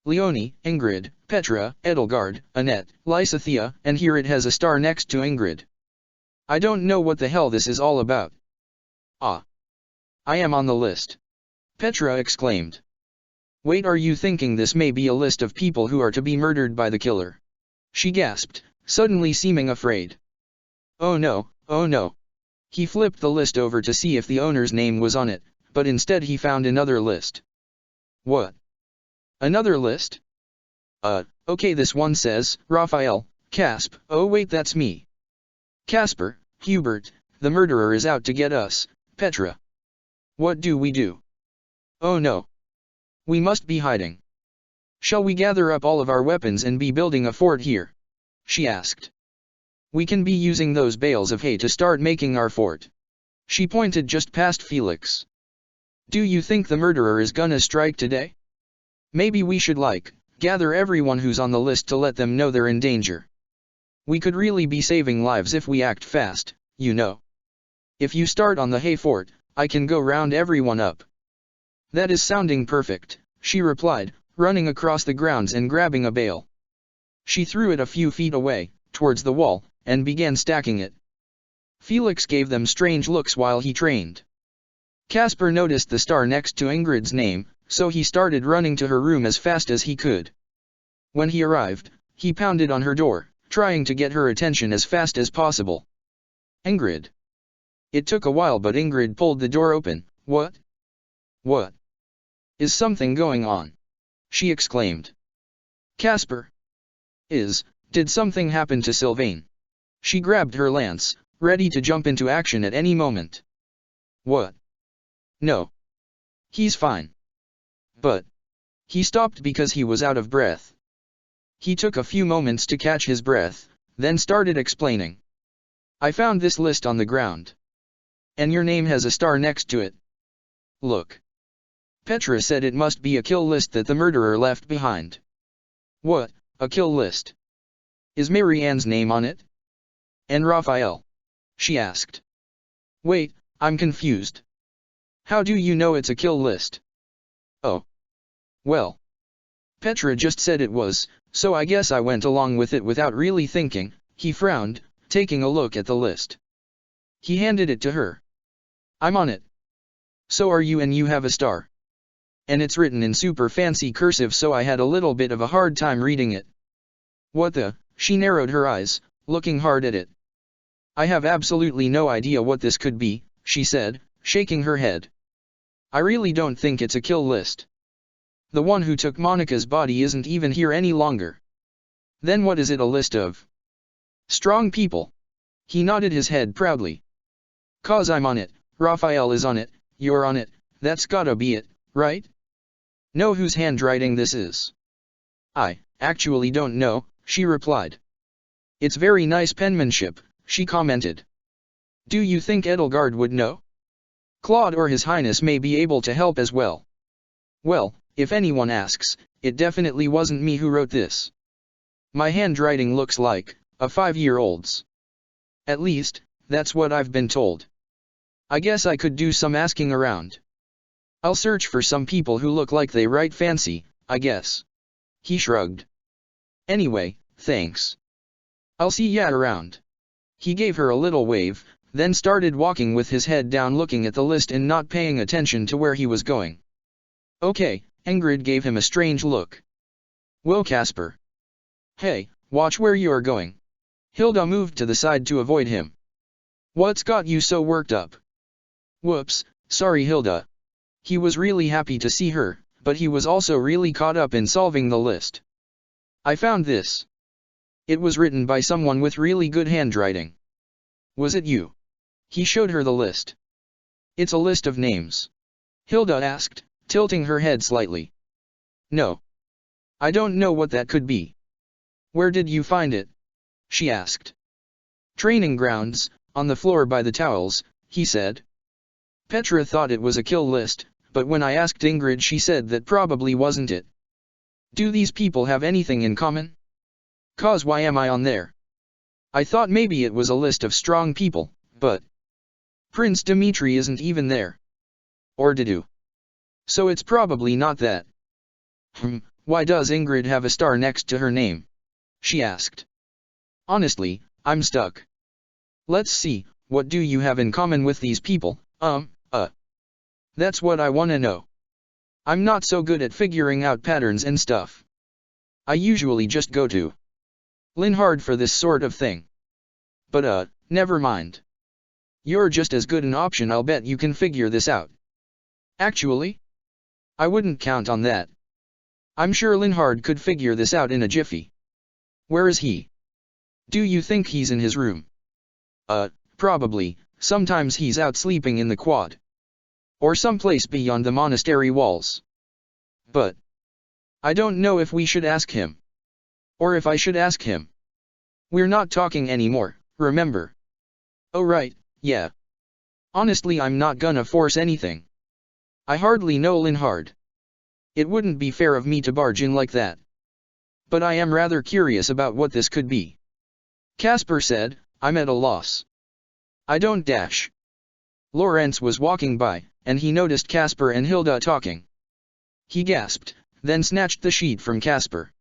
Leonie, Ingrid, Petra, Edelgard, Annette, Lysathea, and here it has a star next to Ingrid. I don't know what the hell this is all about. Ah. I am on the list. Petra exclaimed. Wait, are you thinking this may be a list of people who are to be murdered by the killer? She gasped, suddenly seeming afraid. Oh no, oh no. He flipped the list over to see if the owner's name was on it, but instead he found another list. What? Another list? Okay, this one says, Raphael, Casp, oh wait, that's me. Casper, Hubert, the murderer is out to get us, Petra. What do we do? Oh no. We must be hiding. Shall we gather up all of our weapons and be building a fort here? She asked. We can be using those bales of hay to start making our fort. She pointed just past Felix. Do you think the murderer is gonna strike today? Maybe we should gather everyone who's on the list to let them know they're in danger. We could really be saving lives if we act fast, you know. If you start on the hay fort, I can go round everyone up. That is sounding perfect, she replied, running across the grounds and grabbing a bale. She threw it a few feet away, towards the wall, and began stacking it. Felix gave them strange looks while he trained. Casper noticed the star next to Ingrid's name, so he started running to her room as fast as he could. When he arrived, he pounded on her door, trying to get her attention as fast as possible. Ingrid. It took a while, but Ingrid pulled the door open. What? What? Is something going on? She exclaimed. Casper. Did something happen to Sylvain? She grabbed her lance, ready to jump into action at any moment. What? No. He's fine. But he stopped because he was out of breath. He took a few moments to catch his breath, then started explaining. I found this list on the ground. And your name has a star next to it. Look. Petra said it must be a kill list that the murderer left behind. What, a kill list? Is Mary Ann's name on it? And Raphael? She asked. Wait, I'm confused. How do you know it's a kill list? Oh. Well. Petra just said it was, so I guess I went along with it without really thinking. He frowned, taking a look at the list. He handed it to her. I'm on it. So are you, and you have a star. And it's written in super fancy cursive, so I had a little bit of a hard time reading it. What the? She narrowed her eyes, looking hard at it. I have absolutely no idea what this could be, she said, shaking her head. I really don't think it's a kill list. The one who took Monica's body isn't even here any longer. Then what is it a list of? Strong people. He nodded his head proudly. 'Cause I'm on it, Raphael is on it, you're on it, that's gotta be it, right? Know whose handwriting this is? I actually don't know, she replied. It's very nice penmanship, she commented. Do you think Edelgard would know? Claude or His Highness may be able to help as well. Well, if anyone asks, it definitely wasn't me who wrote this. My handwriting looks like a 5-year-old's. At least, that's what I've been told. I guess I could do some asking around. I'll search for some people who look like they write fancy, I guess. He shrugged. Anyway, thanks. I'll see ya around. He gave her a little wave, then started walking with his head down, looking at the list and not paying attention to where he was going. Okay, Ingrid gave him a strange look. Whoa, Casper. Hey, watch where you're going. Hilda moved to the side to avoid him. What's got you so worked up? Whoops, sorry Hilda. He was really happy to see her, but he was also really caught up in solving the list. I found this. It was written by someone with really good handwriting. Was it you? He showed her the list. It's a list of names. Hilda asked, tilting her head slightly. No. I don't know what that could be. Where did you find it? She asked. Training grounds, on the floor by the towels, he said. Petra thought it was a kill list, but when I asked Ingrid she said that probably wasn't it. Do these people have anything in common? 'Cause why am I on there? I thought maybe it was a list of strong people, but Prince Dimitri isn't even there. Or Didu. So it's probably not that. Why does Ingrid have a star next to her name? She asked. Honestly, I'm stuck. Let's see, what do you have in common with these people? That's what I wanna know. I'm not so good at figuring out patterns and stuff. I usually just go to Linhard for this sort of thing. But never mind. You're just as good an option, I'll bet you can figure this out. Actually? I wouldn't count on that. I'm sure Linhard could figure this out in a jiffy. Where is he? Do you think he's in his room? Probably, sometimes he's out sleeping in the quad. Or someplace beyond the monastery walls. But I don't know if we should ask him. Or if I should ask him. We're not talking anymore, remember? Oh right, yeah. Honestly I'm not gonna force anything. I hardly know Linhard. It wouldn't be fair of me to barge in like that. But I am rather curious about what this could be. Casper said, I'm at a loss. I don't dash. Lawrence was walking by, and he noticed Casper and Hilda talking. He gasped, then snatched the sheet from Casper.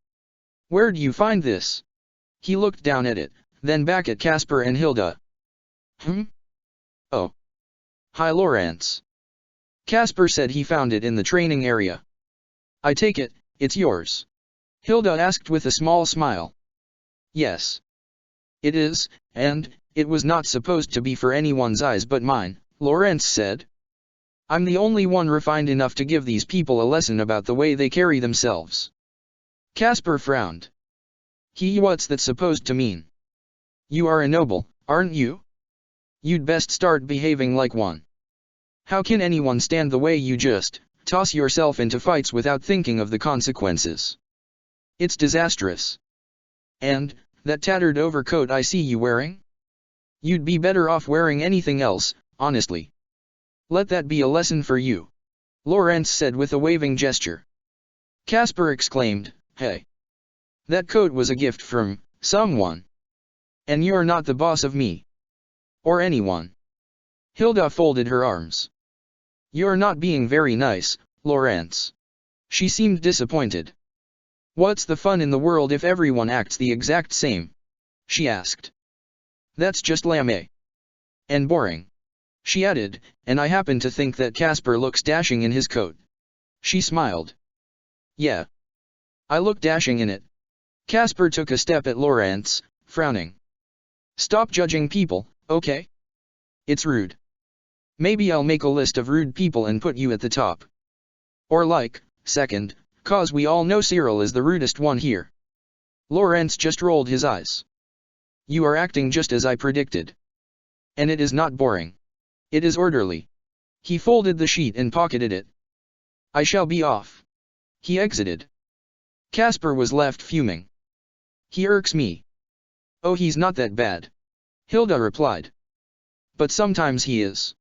Where'd you find this? He looked down at it, then back at Casper and Hilda. Oh. Hi Lawrence. Casper said he found it in the training area. I take it, it's yours. Hilda asked with a small smile. Yes. It is, and it was not supposed to be for anyone's eyes but mine, Lawrence said. I'm the only one refined enough to give these people a lesson about the way they carry themselves. Casper frowned. What's that supposed to mean? You are a noble, aren't you? You'd best start behaving like one. How can anyone stand the way you just toss yourself into fights without thinking of the consequences? It's disastrous. And that tattered overcoat I see you wearing? You'd be better off wearing anything else, honestly. Let that be a lesson for you. Lawrence said with a waving gesture. Casper exclaimed, Hey! That coat was a gift from someone. And you're not the boss of me. Or anyone. Hilda folded her arms. You're not being very nice, Lawrence. She seemed disappointed. What's the fun in the world if everyone acts the exact same? She asked. That's just lame. And boring. She added, and I happen to think that Casper looks dashing in his coat. She smiled. Yeah. I look dashing in it. Casper took a step at Lawrence, frowning. Stop judging people, okay? It's rude. Maybe I'll make a list of rude people and put you at the top. Or like, second, 'cause we all know Cyril is the rudest one here. Lawrence just rolled his eyes. You are acting just as I predicted. And it is not boring. It is orderly. He folded the sheet and pocketed it. I shall be off. He exited. Casper was left fuming. He irks me. Oh, he's not that bad. Hilda replied. But sometimes he is.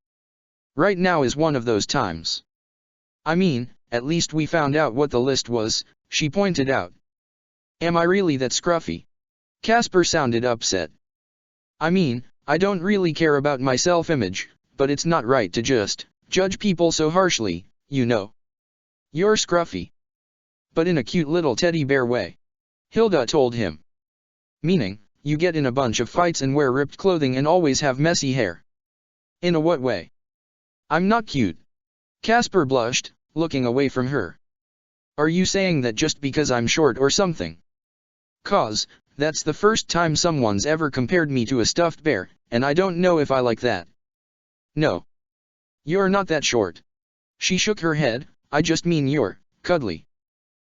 Right now is one of those times. I mean, at least we found out what the list was, she pointed out. Am I really that scruffy? Casper sounded upset. I mean, I don't really care about my self-image, but it's not right to just judge people so harshly, you know. You're scruffy. But in a cute little teddy bear way. Hilda told him. Meaning, you get in a bunch of fights and wear ripped clothing and always have messy hair. In a what way? I'm not cute. Casper blushed, looking away from her. Are you saying that just because I'm short or something? 'Cause that's the first time someone's ever compared me to a stuffed bear, and I don't know if I like that. No. You're not that short. She shook her head, I just mean you're cuddly.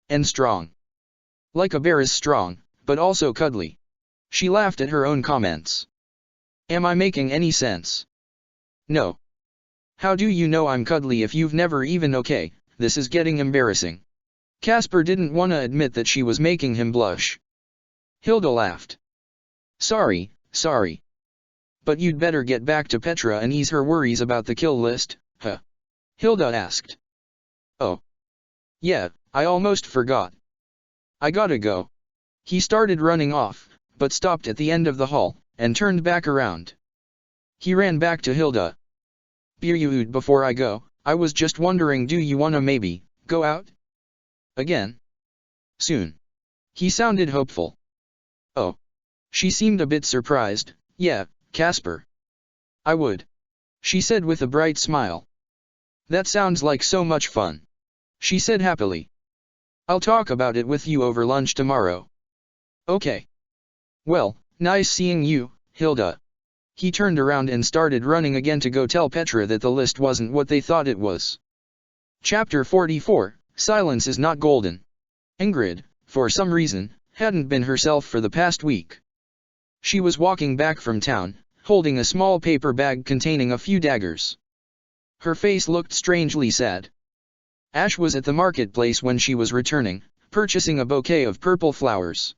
And strong. Like a bear is strong, but also cuddly. She laughed at her own comments. Am I making any sense? No. How do you know I'm cuddly if you've never even okay, this is getting embarrassing. Casper didn't want to admit that she was making him blush. Hilda laughed. Sorry. But you'd better get back to Petra and ease her worries about the kill list, huh? Hilda asked. Oh. Yeah, I almost forgot. I gotta go. He started running off, but stopped at the end of the hall, and turned back around. He ran back to Hilda. Before I go, I was just wondering, do you wanna maybe go out? Again? Soon. He sounded hopeful. Oh. She seemed a bit surprised. Yeah, Casper. I would. She said with a bright smile. That sounds like so much fun. She said happily. I'll talk about it with you over lunch tomorrow. Okay. Well, nice seeing you, Hilda. He turned around and started running again to go tell Petra that the list wasn't what they thought it was. Chapter 44, Silence is not golden. Ingrid, for some reason, hadn't been herself for the past week. She was walking back from town, holding a small paper bag containing a few daggers. Her face looked strangely sad. Ash was at the marketplace when she was returning, purchasing a bouquet of purple flowers.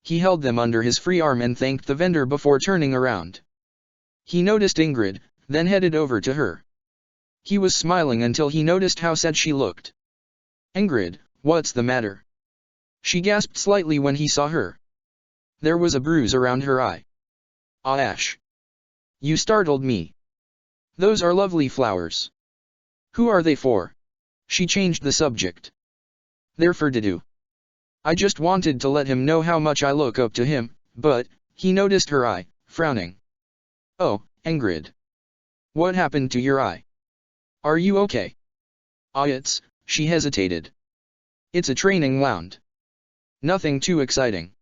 He held them under his free arm and thanked the vendor before turning around. He noticed Ingrid, then headed over to her. He was smiling until he noticed how sad she looked. Ingrid, what's the matter? She gasped slightly when he saw her. There was a bruise around her eye. Ah, Ash. You startled me. Those are lovely flowers. Who are they for? She changed the subject. They're for Didu. I just wanted to let him know how much I look up to him, but, he noticed her eye, frowning. Oh, Ingrid. What happened to your eye? Are you okay? She hesitated. It's a training wound. Nothing too exciting.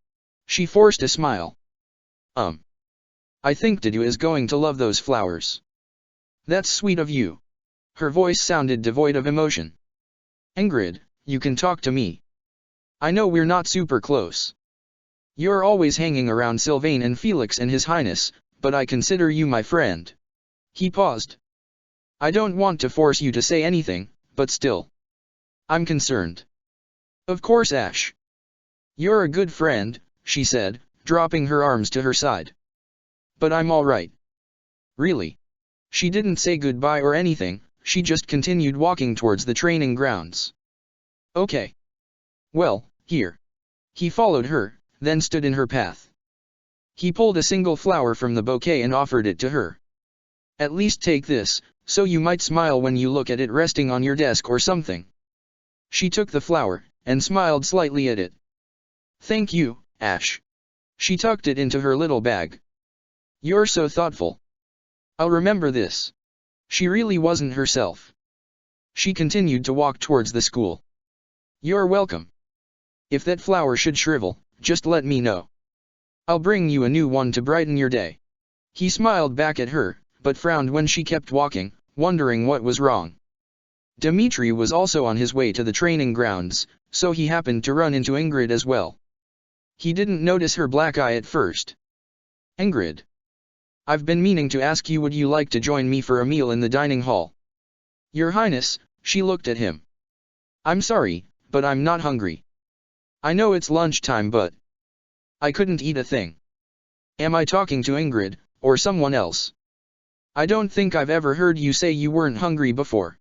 She forced a smile. I think Didu is going to love those flowers. That's sweet of you. Her voice sounded devoid of emotion. Ingrid, you can talk to me. I know we're not super close. You're always hanging around Sylvain and Felix and His Highness, but I consider you my friend. He paused. I don't want to force you to say anything, but still. I'm concerned. Of course, Ash. You're a good friend, she said, dropping her arms to her side. But I'm all right. Really? She didn't say goodbye or anything, she just continued walking towards the training grounds. Okay. Well, here. He followed her, then stood in her path. He pulled a single flower from the bouquet and offered it to her. At least take this, so you might smile when you look at it resting on your desk or something. She took the flower, and smiled slightly at it. Thank you, Ash. She tucked it into her little bag. You're so thoughtful. I'll remember this. She really wasn't herself. She continued to walk towards the school. You're welcome. If that flower should shrivel, just let me know. I'll bring you a new one to brighten your day. He smiled back at her, but frowned when she kept walking, wondering what was wrong. Dmitri was also on his way to the training grounds, so he happened to run into Ingrid as well. He didn't notice her black eye at first. Ingrid. I've been meaning to ask you, would you like to join me for a meal in the dining hall? Your Highness, she looked at him. I'm sorry, but I'm not hungry. I know it's lunchtime, but I couldn't eat a thing. Am I talking to Ingrid, or someone else? I don't think I've ever heard you say you weren't hungry before.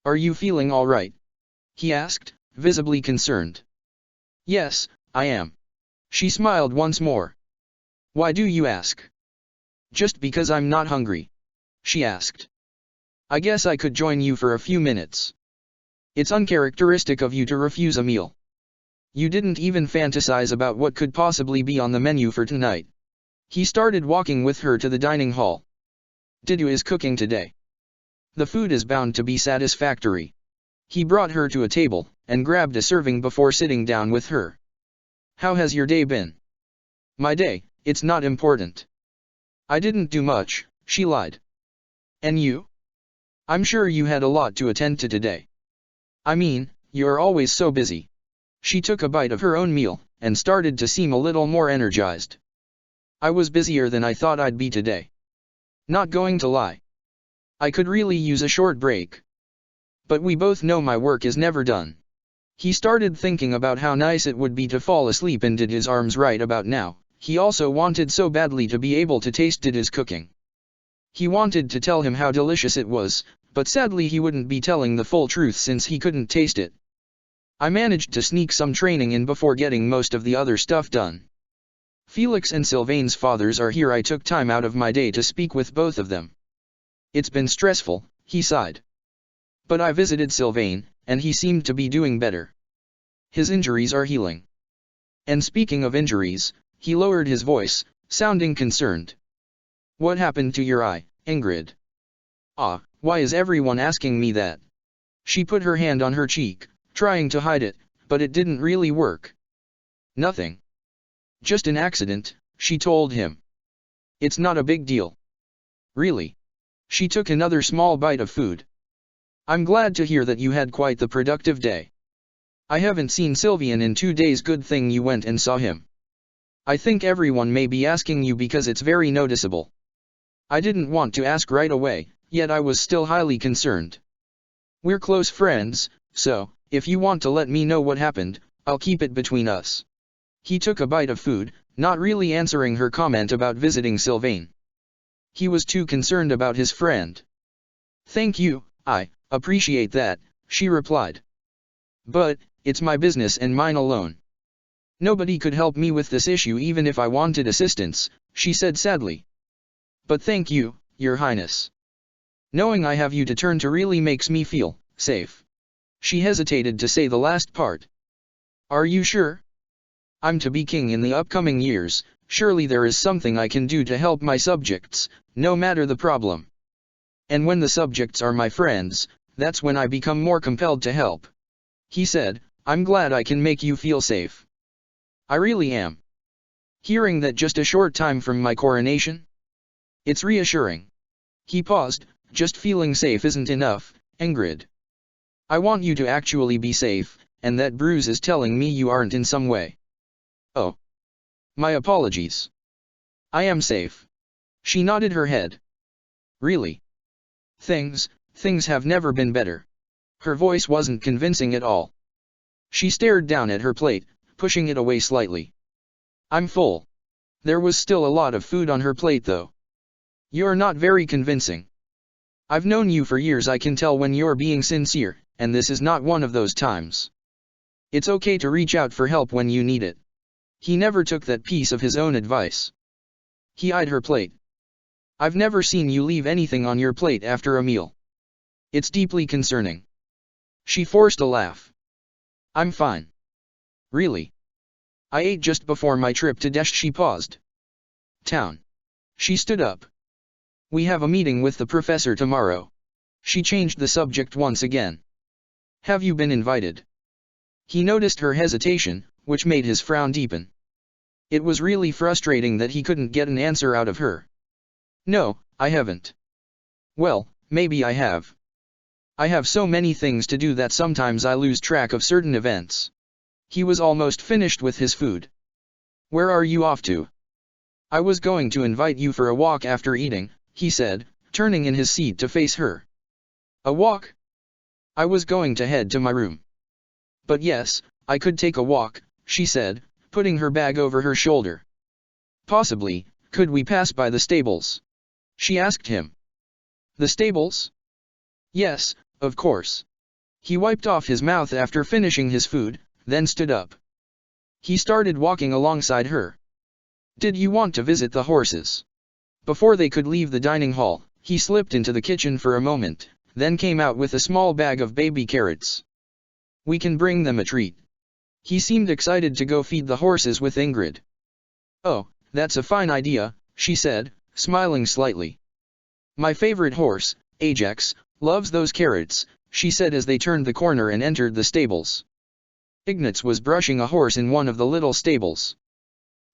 Are you feeling all right? He asked, visibly concerned. Yes, I am. She smiled once more. Why do you ask? Just because I'm not hungry. She asked. I guess I could join you for a few minutes. It's uncharacteristic of you to refuse a meal. You didn't even fantasize about what could possibly be on the menu for tonight. He started walking with her to the dining hall. Didu is cooking today. The food is bound to be satisfactory. He brought her to a table, and grabbed a serving before sitting down with her. How has your day been? My day, it's not important. I didn't do much, she lied. And you? I'm sure you had a lot to attend to today. I mean, you're always so busy. She took a bite of her own meal, and started to seem a little more energized. I was busier than I thought I'd be today. Not going to lie. I could really use a short break. But we both know my work is never done. He started thinking about how nice it would be to fall asleep in Dida's arms right about now. He also wanted so badly to be able to taste Dida's cooking. He wanted to tell him how delicious it was, but sadly he wouldn't be telling the full truth since he couldn't taste it. I managed to sneak some training in before getting most of the other stuff done. Felix and Sylvain's fathers are here. I took time out of my day to speak with both of them. It's been stressful, he sighed. But I visited Sylvain, and he seemed to be doing better. His injuries are healing. And speaking of injuries, he lowered his voice, sounding concerned. What happened to your eye, Ingrid? Ah, why is everyone asking me that? She put her hand on her cheek, trying to hide it, but it didn't really work. Nothing. Just an accident, she told him. It's not a big deal. Really? She took another small bite of food. I'm glad to hear that you had quite the productive day. I haven't seen Sylvain in 2 days. Good thing you went and saw him. I think everyone may be asking you because it's very noticeable. I didn't want to ask right away, yet I was still highly concerned. We're close friends, so, if you want to let me know what happened, I'll keep it between us. He took a bite of food, not really answering her comment about visiting Sylvain. He was too concerned about his friend. Thank you, I appreciate that, she replied. But, it's my business and mine alone. Nobody could help me with this issue even if I wanted assistance, she said sadly. But thank you, Your Highness. Knowing I have you to turn to really makes me feel safe. She hesitated to say the last part. Are you sure? I'm to be king in the upcoming years, surely there is something I can do to help my subjects, no matter the problem. And when the subjects are my friends, that's when I become more compelled to help. He said, I'm glad I can make you feel safe. I really am. Hearing that just a short time from my coronation? It's reassuring. He paused, just feeling safe isn't enough, Ingrid. I want you to actually be safe, and that bruise is telling me you aren't in some way. Oh. My apologies. I am safe. She nodded her head. Really? Things have never been better. Her voice wasn't convincing at all. She stared down at her plate, pushing it away slightly. I'm full. There was still a lot of food on her plate though. You're not very convincing. I've known you for years. I can tell when you're being sincere, and this is not one of those times. It's okay to reach out for help when you need it. He never took that piece of his own advice. He eyed her plate. I've never seen you leave anything on your plate after a meal. It's deeply concerning. She forced a laugh. I'm fine. Really? I ate just before my trip to Desh. She paused. Town. She stood up. We have a meeting with the professor tomorrow. She changed the subject once again. Have you been invited? He noticed her hesitation, which made his frown deepen. It was really frustrating that he couldn't get an answer out of her. No, I haven't. Well, maybe I have. I have so many things to do that sometimes I lose track of certain events. He was almost finished with his food. Where are you off to? I was going to invite you for a walk after eating, he said, turning in his seat to face her. A walk? I was going to head to my room. But yes, I could take a walk, she said, putting her bag over her shoulder. Possibly, could we pass by the stables? She asked him. The stables? Yes, of course. He wiped off his mouth after finishing his food, then stood up. He started walking alongside her. Did you want to visit the horses? Before they could leave the dining hall, he slipped into the kitchen for a moment, then came out with a small bag of baby carrots. We can bring them a treat. He seemed excited to go feed the horses with Ingrid. Oh, that's a fine idea, she said, smiling slightly. My favorite horse, Ajax, loves those carrots, she said as they turned the corner and entered the stables. Ignatz was brushing a horse in one of the little stables.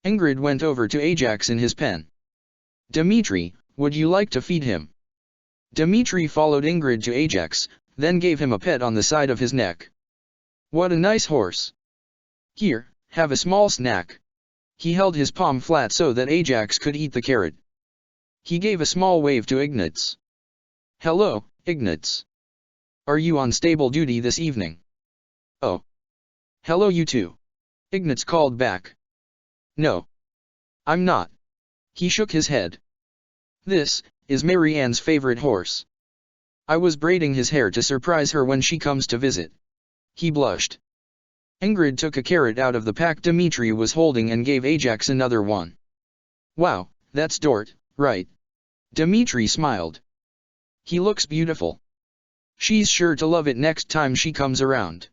Ingrid went over to Ajax in his pen. Dmitri, would you like to feed him? Dmitri followed Ingrid to Ajax, then gave him a pet on the side of his neck. What a nice horse. Here, have a small snack. He held his palm flat so that Ajax could eat the carrot. He gave a small wave to Ignatz. "Hello, Ignatz. Are you on stable duty this evening?" "Oh. Hello you too," Ignatz called back. "No. I'm not." He shook his head. "This is Mary Ann's favorite horse. I was braiding his hair to surprise her when she comes to visit." He blushed. Ingrid took a carrot out of the pack Dmitri was holding and gave Ajax another one. "Wow, that's Dort, right?" Dmitri smiled. "He looks beautiful. She's sure to love it next time she comes around."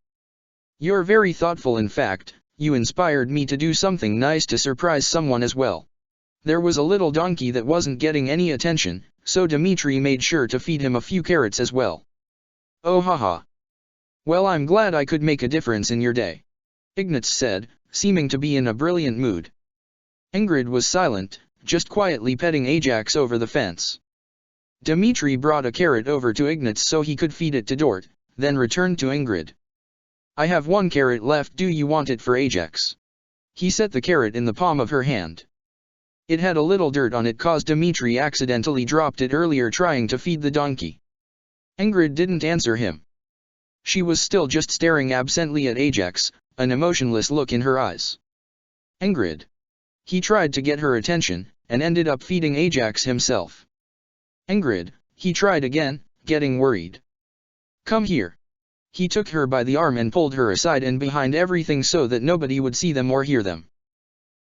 "You're very thoughtful. In fact, you inspired me to do something nice to surprise someone as well." There was a little donkey that wasn't getting any attention, so Dmitri made sure to feed him a few carrots as well. "Oh haha. Well, I'm glad I could make a difference in your day," Ignatz said, seeming to be in a brilliant mood. Ingrid was silent, just quietly petting Ajax over the fence. Dmitri brought a carrot over to Ignatz so he could feed it to Dort, then returned to Ingrid. "I have one carrot left. Do you want it for Ajax?" He set the carrot in the palm of her hand. It had a little dirt on it cause Dmitri accidentally dropped it earlier trying to feed the donkey. Ingrid didn't answer him. She was still just staring absently at Ajax, an emotionless look in her eyes. "Ingrid." He tried to get her attention, and ended up feeding Ajax himself. "Ingrid," he tried again, getting worried. "Come here." He took her by the arm and pulled her aside and behind everything so that nobody would see them or hear them.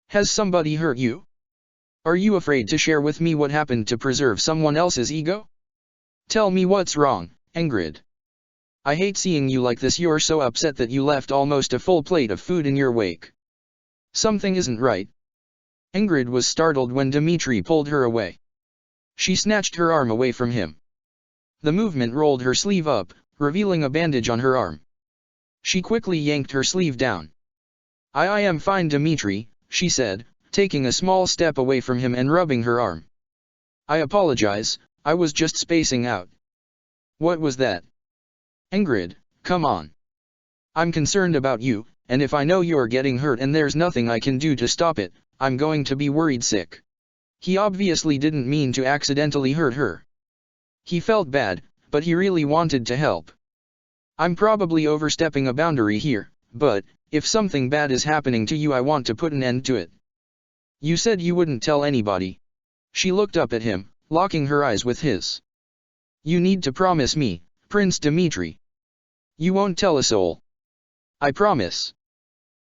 "Has somebody hurt you? Are you afraid to share with me what happened to preserve someone else's ego? Tell me what's wrong, Ingrid. I hate seeing you like this. You're so upset that you left almost a full plate of food in your wake. Something isn't right." Ingrid was startled when Dmitri pulled her away. She snatched her arm away from him. The movement rolled her sleeve up, revealing a bandage on her arm. She quickly yanked her sleeve down. I am fine, Dmitri," she said, taking a small step away from him and rubbing her arm. "I apologize, I was just spacing out." "What was that?" "Ingrid, come on. I'm concerned about you, and if I know you're getting hurt and there's nothing I can do to stop it, I'm going to be worried sick." He obviously didn't mean to accidentally hurt her. He felt bad, but he really wanted to help. "I'm probably overstepping a boundary here, but, if something bad is happening to you I want to put an end to it." "You said you wouldn't tell anybody." She looked up at him, locking her eyes with his. "You need to promise me, Prince Dmitri. You won't tell a soul." "I promise."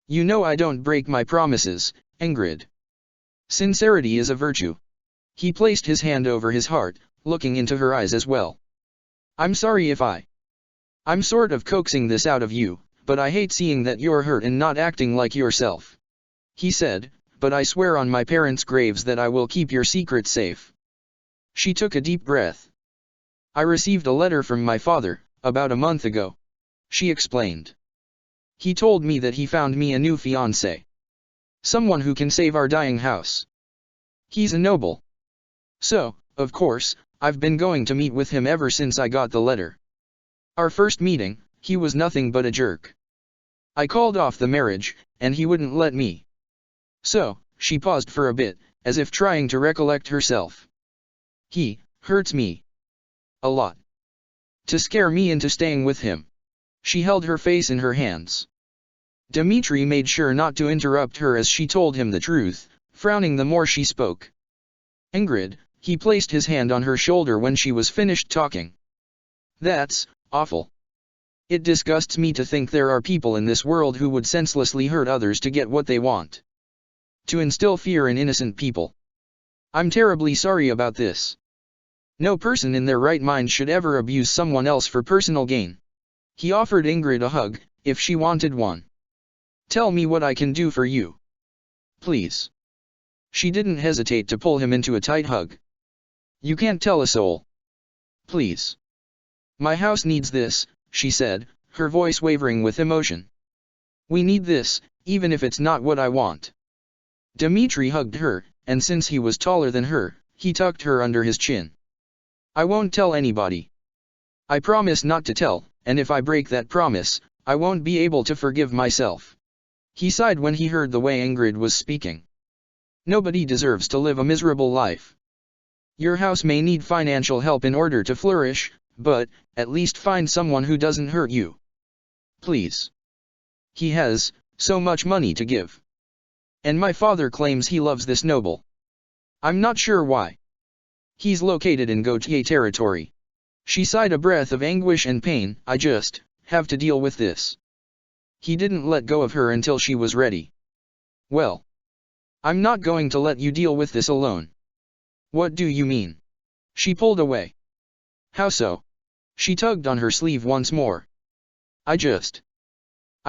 "You know I don't break my promises, Ingrid. Sincerity is a virtue." He placed his hand over his heart, looking into her eyes as well. "I'm sorry if I'm sort of coaxing this out of you, but I hate seeing that you're hurt and not acting like yourself," he said, "but I swear on my parents' graves that I will keep your secret safe." She took a deep breath. "I received a letter from my father, about a month ago," she explained. "He told me that he found me a new fiancé. Someone who can save our dying house. He's a noble. So, of course, I've been going to meet with him ever since I got the letter. Our first meeting, he was nothing but a jerk. I called off the marriage, and he wouldn't let me. So," she paused for a bit, as if trying to recollect herself. "He hurts me a lot. To scare me into staying with him." She held her face in her hands. Dmitri made sure not to interrupt her as she told him the truth, frowning the more she spoke. "Ingrid," he placed his hand on her shoulder when she was finished talking. "That's awful. It disgusts me to think there are people in this world who would senselessly hurt others to get what they want. To instill fear in innocent people. I'm terribly sorry about this. No person in their right mind should ever abuse someone else for personal gain." He offered Ingrid a hug, if she wanted one. "Tell me what I can do for you. Please." She didn't hesitate to pull him into a tight hug. "You can't tell a soul. Please. My house needs this," she said, her voice wavering with emotion. "We need this, even if it's not what I want." Dmitri hugged her, and since he was taller than her, he tucked her under his chin. "I won't tell anybody. I promise not to tell, and if I break that promise, I won't be able to forgive myself." He sighed when he heard the way Ingrid was speaking. Nobody deserves to live a miserable life. Your house may need financial help in order to flourish, but, at least find someone who doesn't hurt you. Please. He has so much money to give. And my father claims he loves this noble. I'm not sure why. He's located in Gautier territory. She sighed a breath of anguish and pain. I just have to deal with this. He didn't let go of her until she was ready. Well, I'm not going to let you deal with this alone. What do you mean? She pulled away. How so? She tugged on her sleeve once more. I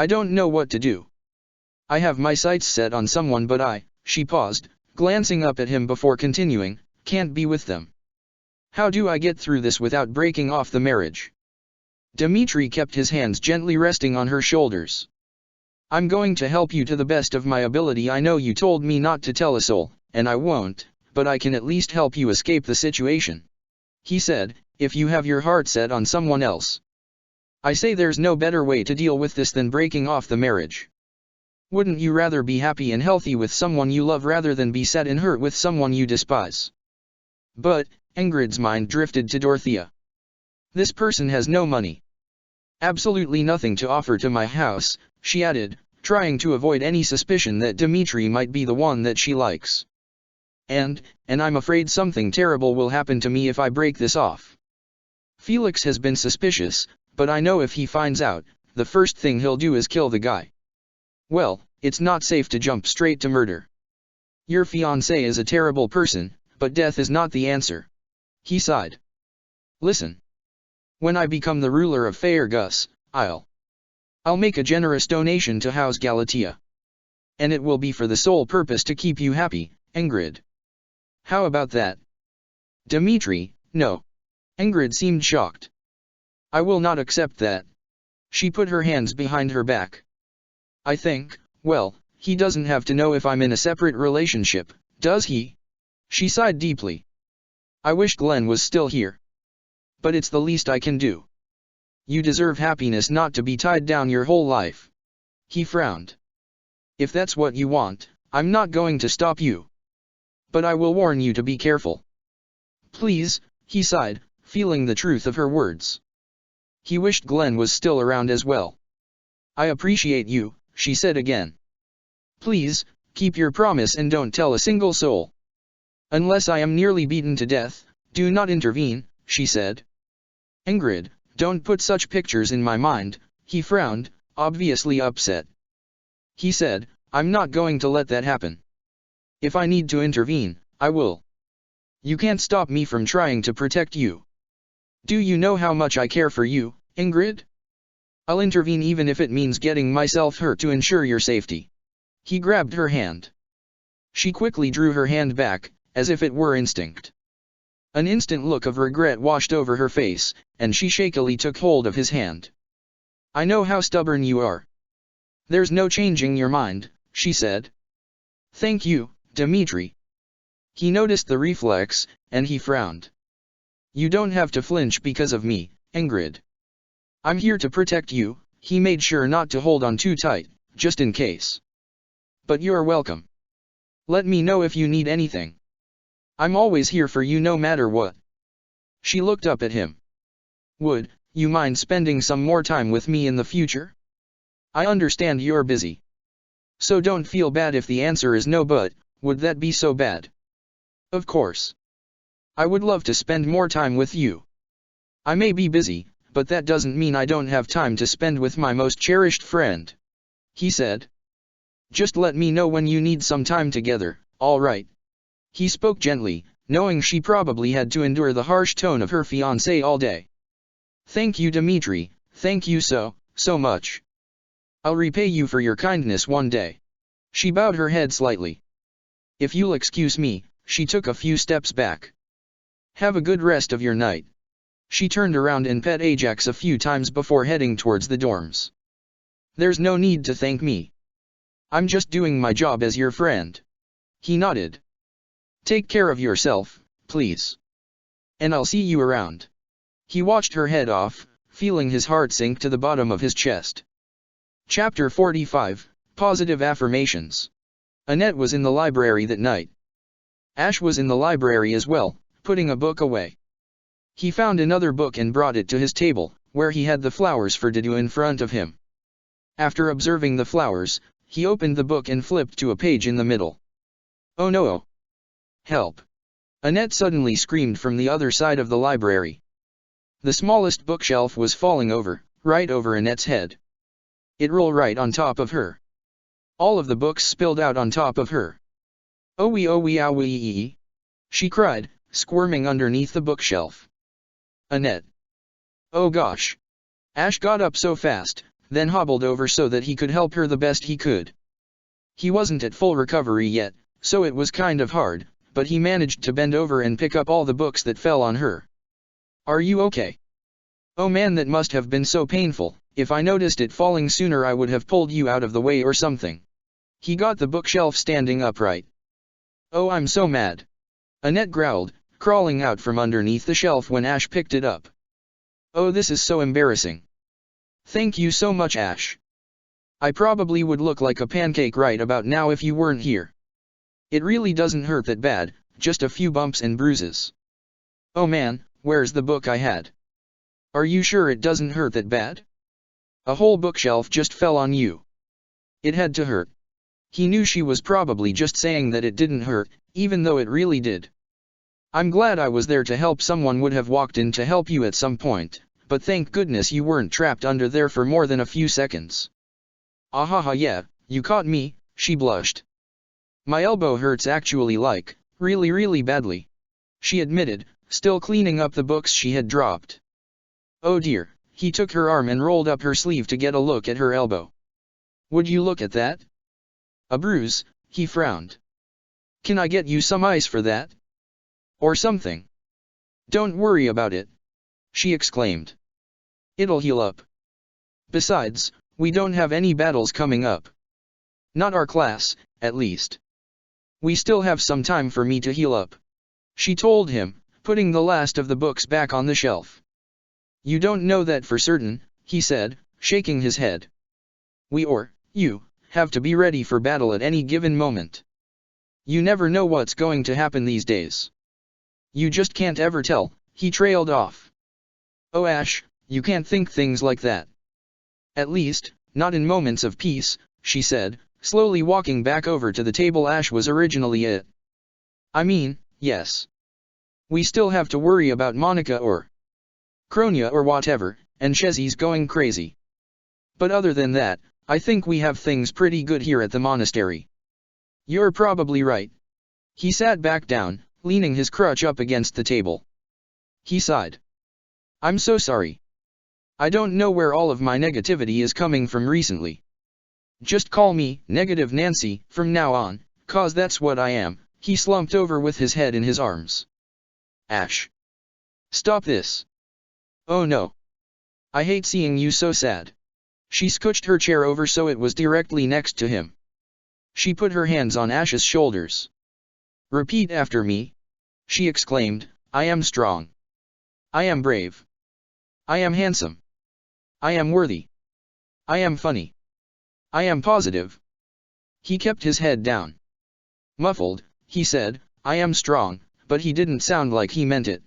don't know what to do. I have my sights set on someone, but she paused, glancing up at him before continuing, can't be with them. How do I get through this without breaking off the marriage? Dmitri kept his hands gently resting on her shoulders. I'm going to help you to the best of my ability. I know you told me not to tell a soul, and I won't, but I can at least help you escape the situation. He said, if you have your heart set on someone else. I say there's no better way to deal with this than breaking off the marriage. Wouldn't you rather be happy and healthy with someone you love rather than be sad and hurt with someone you despise? But, Ingrid's mind drifted to Dorothea. This person has no money. Absolutely nothing to offer to my house, she added, trying to avoid any suspicion that Dmitri might be the one that she likes. And I'm afraid something terrible will happen to me if I break this off. Felix has been suspicious, but I know if he finds out, the first thing he'll do is kill the guy. Well, it's not safe to jump straight to murder. Your fiancé is a terrible person, but death is not the answer. He sighed. Listen. When I become the ruler of Faergus, I'll make a generous donation to House Galatea. And it will be for the sole purpose to keep you happy, Ingrid. How about that? Dmitri, no. Ingrid seemed shocked. I will not accept that. She put her hands behind her back. I think, well, he doesn't have to know if I'm in a separate relationship, does he? She sighed deeply. I wish Glenn was still here. But it's the least I can do. You deserve happiness, not to be tied down your whole life. He frowned. If that's what you want, I'm not going to stop you. But I will warn you to be careful. Please, he sighed, feeling the truth of her words. He wished Glenn was still around as well. I appreciate you, she said again. Please, keep your promise and don't tell a single soul. Unless I am nearly beaten to death, do not intervene, she said. Ingrid, don't put such pictures in my mind, he frowned, obviously upset. He said, I'm not going to let that happen. If I need to intervene, I will. You can't stop me from trying to protect you. Do you know how much I care for you, Ingrid? I'll intervene even if it means getting myself hurt to ensure your safety. He grabbed her hand. She quickly drew her hand back, as if it were instinct. An instant look of regret washed over her face, and she shakily took hold of his hand. I know how stubborn you are. There's no changing your mind, she said. Thank you, Dmitri. He noticed the reflex, and he frowned. You don't have to flinch because of me, Ingrid. I'm here to protect you, he made sure not to hold on too tight, just in case. But you're welcome. Let me know if you need anything. I'm always here for you no matter what. She looked up at him. Would you mind spending some more time with me in the future? I understand you're busy. So don't feel bad if the answer is no, but would that be so bad? Of course. I would love to spend more time with you. I may be busy, but that doesn't mean I don't have time to spend with my most cherished friend. He said. Just let me know when you need some time together, all right? He spoke gently, knowing she probably had to endure the harsh tone of her fiancé all day. Thank you, Dmitri, thank you so much. I'll repay you for your kindness one day. She bowed her head slightly. If you'll excuse me, she took a few steps back. Have a good rest of your night. She turned around and pet Ajax a few times before heading towards the dorms. There's no need to thank me. I'm just doing my job as your friend. He nodded. Take care of yourself, please. And I'll see you around. He watched her head off, feeling his heart sink to the bottom of his chest. Chapter 45, Positive Affirmations. Annette was in the library that night. Ash was in the library as well, putting a book away. He found another book and brought it to his table, where he had the flowers for Didu in front of him. After observing the flowers, he opened the book and flipped to a page in the middle. Oh no! Help! Annette suddenly screamed from the other side of the library. The smallest bookshelf was falling over, right over Annette's head. It rolled right on top of her. All of the books spilled out on top of her. Oh wee ow wee, she cried, squirming underneath the bookshelf. Annette. Oh gosh. Ash got up so fast, then hobbled over so that he could help her the best he could. He wasn't at full recovery yet, so it was kind of hard, but he managed to bend over and pick up all the books that fell on her. Are you okay? Oh man, that must have been so painful. If I noticed it falling sooner I would have pulled you out of the way or something. He got the bookshelf standing upright. Oh, I'm so mad. Annette growled, crawling out from underneath the shelf when Ash picked it up. Oh, this is so embarrassing. Thank you so much, Ash. I probably would look like a pancake right about now if you weren't here. It really doesn't hurt that bad, just a few bumps and bruises. Oh man, where's the book I had? Are you sure it doesn't hurt that bad? A whole bookshelf just fell on you. It had to hurt. He knew she was probably just saying that it didn't hurt, even though it really did. I'm glad I was there to help. Someone would have walked in to help you at some point, but thank goodness you weren't trapped under there for more than a few seconds. Ahaha, yeah, you caught me, she blushed. My elbow hurts actually, like, really badly. She admitted, still cleaning up the books she had dropped. Oh dear, he took her arm and rolled up her sleeve to get a look at her elbow. Would you look at that? A bruise, he frowned. Can I get you some ice for that? Or something? Don't worry about it, she exclaimed. It'll heal up. Besides, we don't have any battles coming up. Not our class, at least. We still have some time for me to heal up, she told him, putting the last of the books back on the shelf. You don't know that for certain, he said, shaking his head. You, have to be ready for battle at any given moment. You never know what's going to happen these days. You just can't ever tell, he trailed off. Oh Ash, you can't think things like that. At least, not in moments of peace, she said, slowly walking back over to the table Ash was originally at. I mean, yes. We still have to worry about Monica or Kronia or whatever, and Shezzy's going crazy. But other than that, I think we have things pretty good here at the monastery. You're probably right. He sat back down, leaning his crutch up against the table. He sighed. I'm so sorry. I don't know where all of my negativity is coming from recently. Just call me Negative Nancy from now on, 'cause that's what I am. He slumped over with his head in his arms. Ash. Stop this. Oh no. I hate seeing you so sad. She scooched her chair over so it was directly next to him. She put her hands on Ash's shoulders. Repeat after me, she exclaimed. I am strong. I am brave. I am handsome. I am worthy. I am funny. I am positive. He kept his head down. Muffled, he said, I am strong, but he didn't sound like he meant it.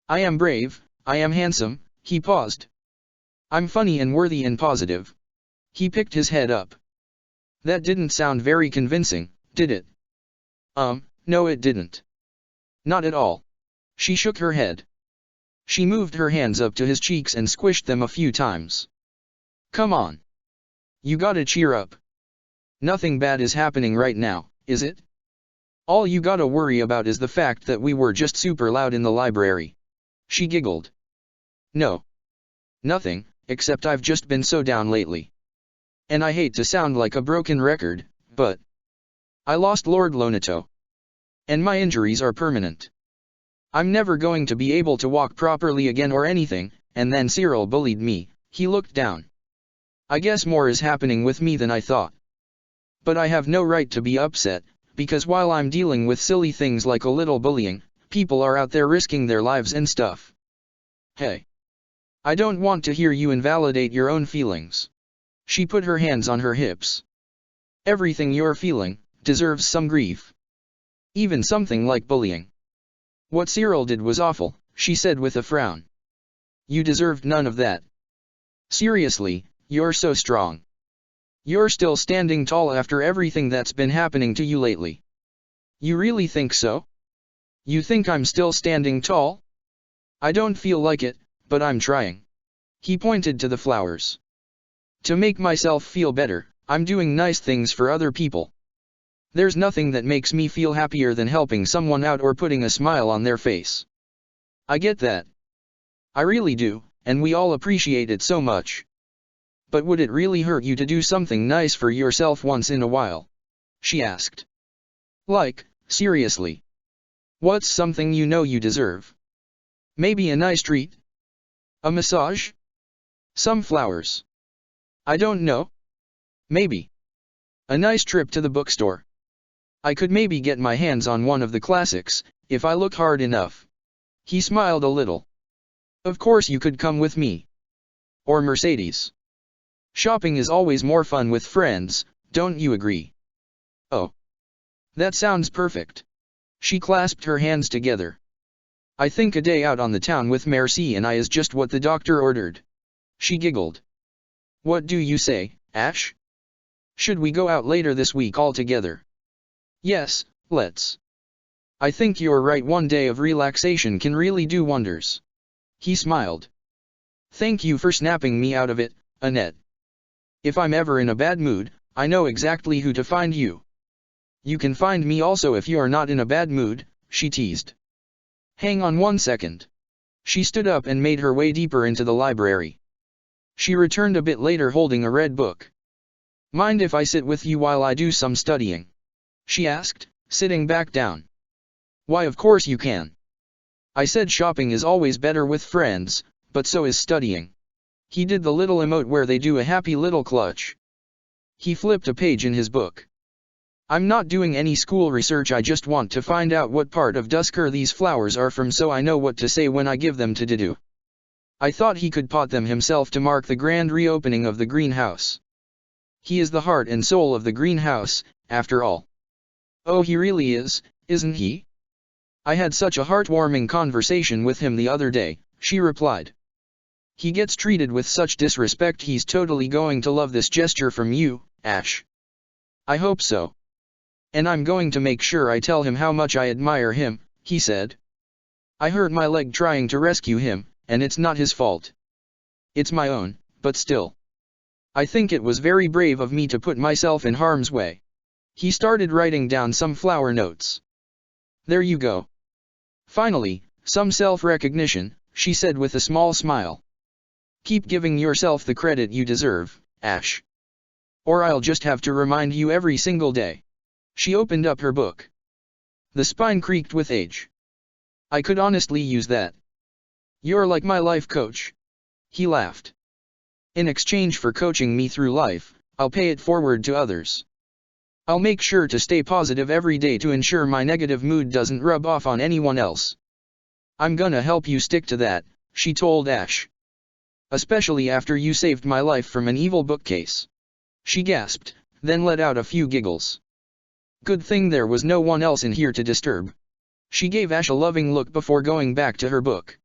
I am brave, I am handsome, he paused. I'm funny and worthy and positive. He picked his head up. That didn't sound very convincing, did it? No it didn't. Not at all. She shook her head. She moved her hands up to his cheeks and squished them a few times. Come on. You gotta cheer up. Nothing bad is happening right now, is it? All you gotta worry about is the fact that we were just super loud in the library. She giggled. No. Nothing, except I've just been so down lately. And I hate to sound like a broken record, but I lost Lord Lonato. And my injuries are permanent. I'm never going to be able to walk properly again or anything, and then Cyril bullied me. He looked down. I guess more is happening with me than I thought. But I have no right to be upset, because while I'm dealing with silly things like a little bullying, people are out there risking their lives and stuff. Hey. I don't want to hear you invalidate your own feelings. She put her hands on her hips. Everything you're feeling, deserves some grief. Even something like bullying. What Cyril did was awful, she said with a frown. You deserved none of that. Seriously, you're so strong. You're still standing tall after everything that's been happening to you lately. You really think so? You think I'm still standing tall? I don't feel like it, but I'm trying. He pointed to the flowers. To make myself feel better, I'm doing nice things for other people. There's nothing that makes me feel happier than helping someone out or putting a smile on their face. I get that. I really do, and we all appreciate it so much. But would it really hurt you to do something nice for yourself once in a while? She asked. Like, seriously. What's something you know you deserve? Maybe a nice treat? A massage? Some flowers? I don't know. Maybe. A nice trip to the bookstore. I could maybe get my hands on one of the classics, if I look hard enough. He smiled a little. Of course you could come with me. Or Mercedes. Shopping is always more fun with friends, don't you agree? Oh. That sounds perfect. She clasped her hands together. I think a day out on the town with Merci and I is just what the doctor ordered. She giggled. What do you say, Ash? Should we go out later this week all together? Yes, let's. I think you're right, one day of relaxation can really do wonders. He smiled. Thank you for snapping me out of it, Annette. If I'm ever in a bad mood, I know exactly who to find you. You can find me also if you're not in a bad mood, she teased. Hang on one second. She stood up and made her way deeper into the library. She returned a bit later holding a red book. Mind if I sit with you while I do some studying? She asked, sitting back down. Why, of course you can. I said shopping is always better with friends, but so is studying. He did the little emote where they do a happy little clutch. He flipped a page in his book. I'm not doing any school research, I just want to find out what part of Dusker these flowers are from so I know what to say when I give them to Didu. I thought he could pot them himself to mark the grand reopening of the greenhouse. He is the heart and soul of the greenhouse, after all. Oh, he really is, isn't he? I had such a heartwarming conversation with him the other day, she replied. He gets treated with such disrespect, he's totally going to love this gesture from you, Ash. I hope so. And I'm going to make sure I tell him how much I admire him, he said. I hurt my leg trying to rescue him, and it's not his fault. It's my own, but still. I think it was very brave of me to put myself in harm's way. He started writing down some flower notes. There you go. Finally, some self-recognition, she said with a small smile. Keep giving yourself the credit you deserve, Ash. Or I'll just have to remind you every single day. She opened up her book. The spine creaked with age. I could honestly use that. You're like my life coach. He laughed. In exchange for coaching me through life, I'll pay it forward to others. I'll make sure to stay positive every day to ensure my negative mood doesn't rub off on anyone else. I'm gonna help you stick to that, she told Ash. Especially after you saved my life from an evil bookcase. She gasped, then let out a few giggles. Good thing there was no one else in here to disturb. She gave Ash a loving look before going back to her book.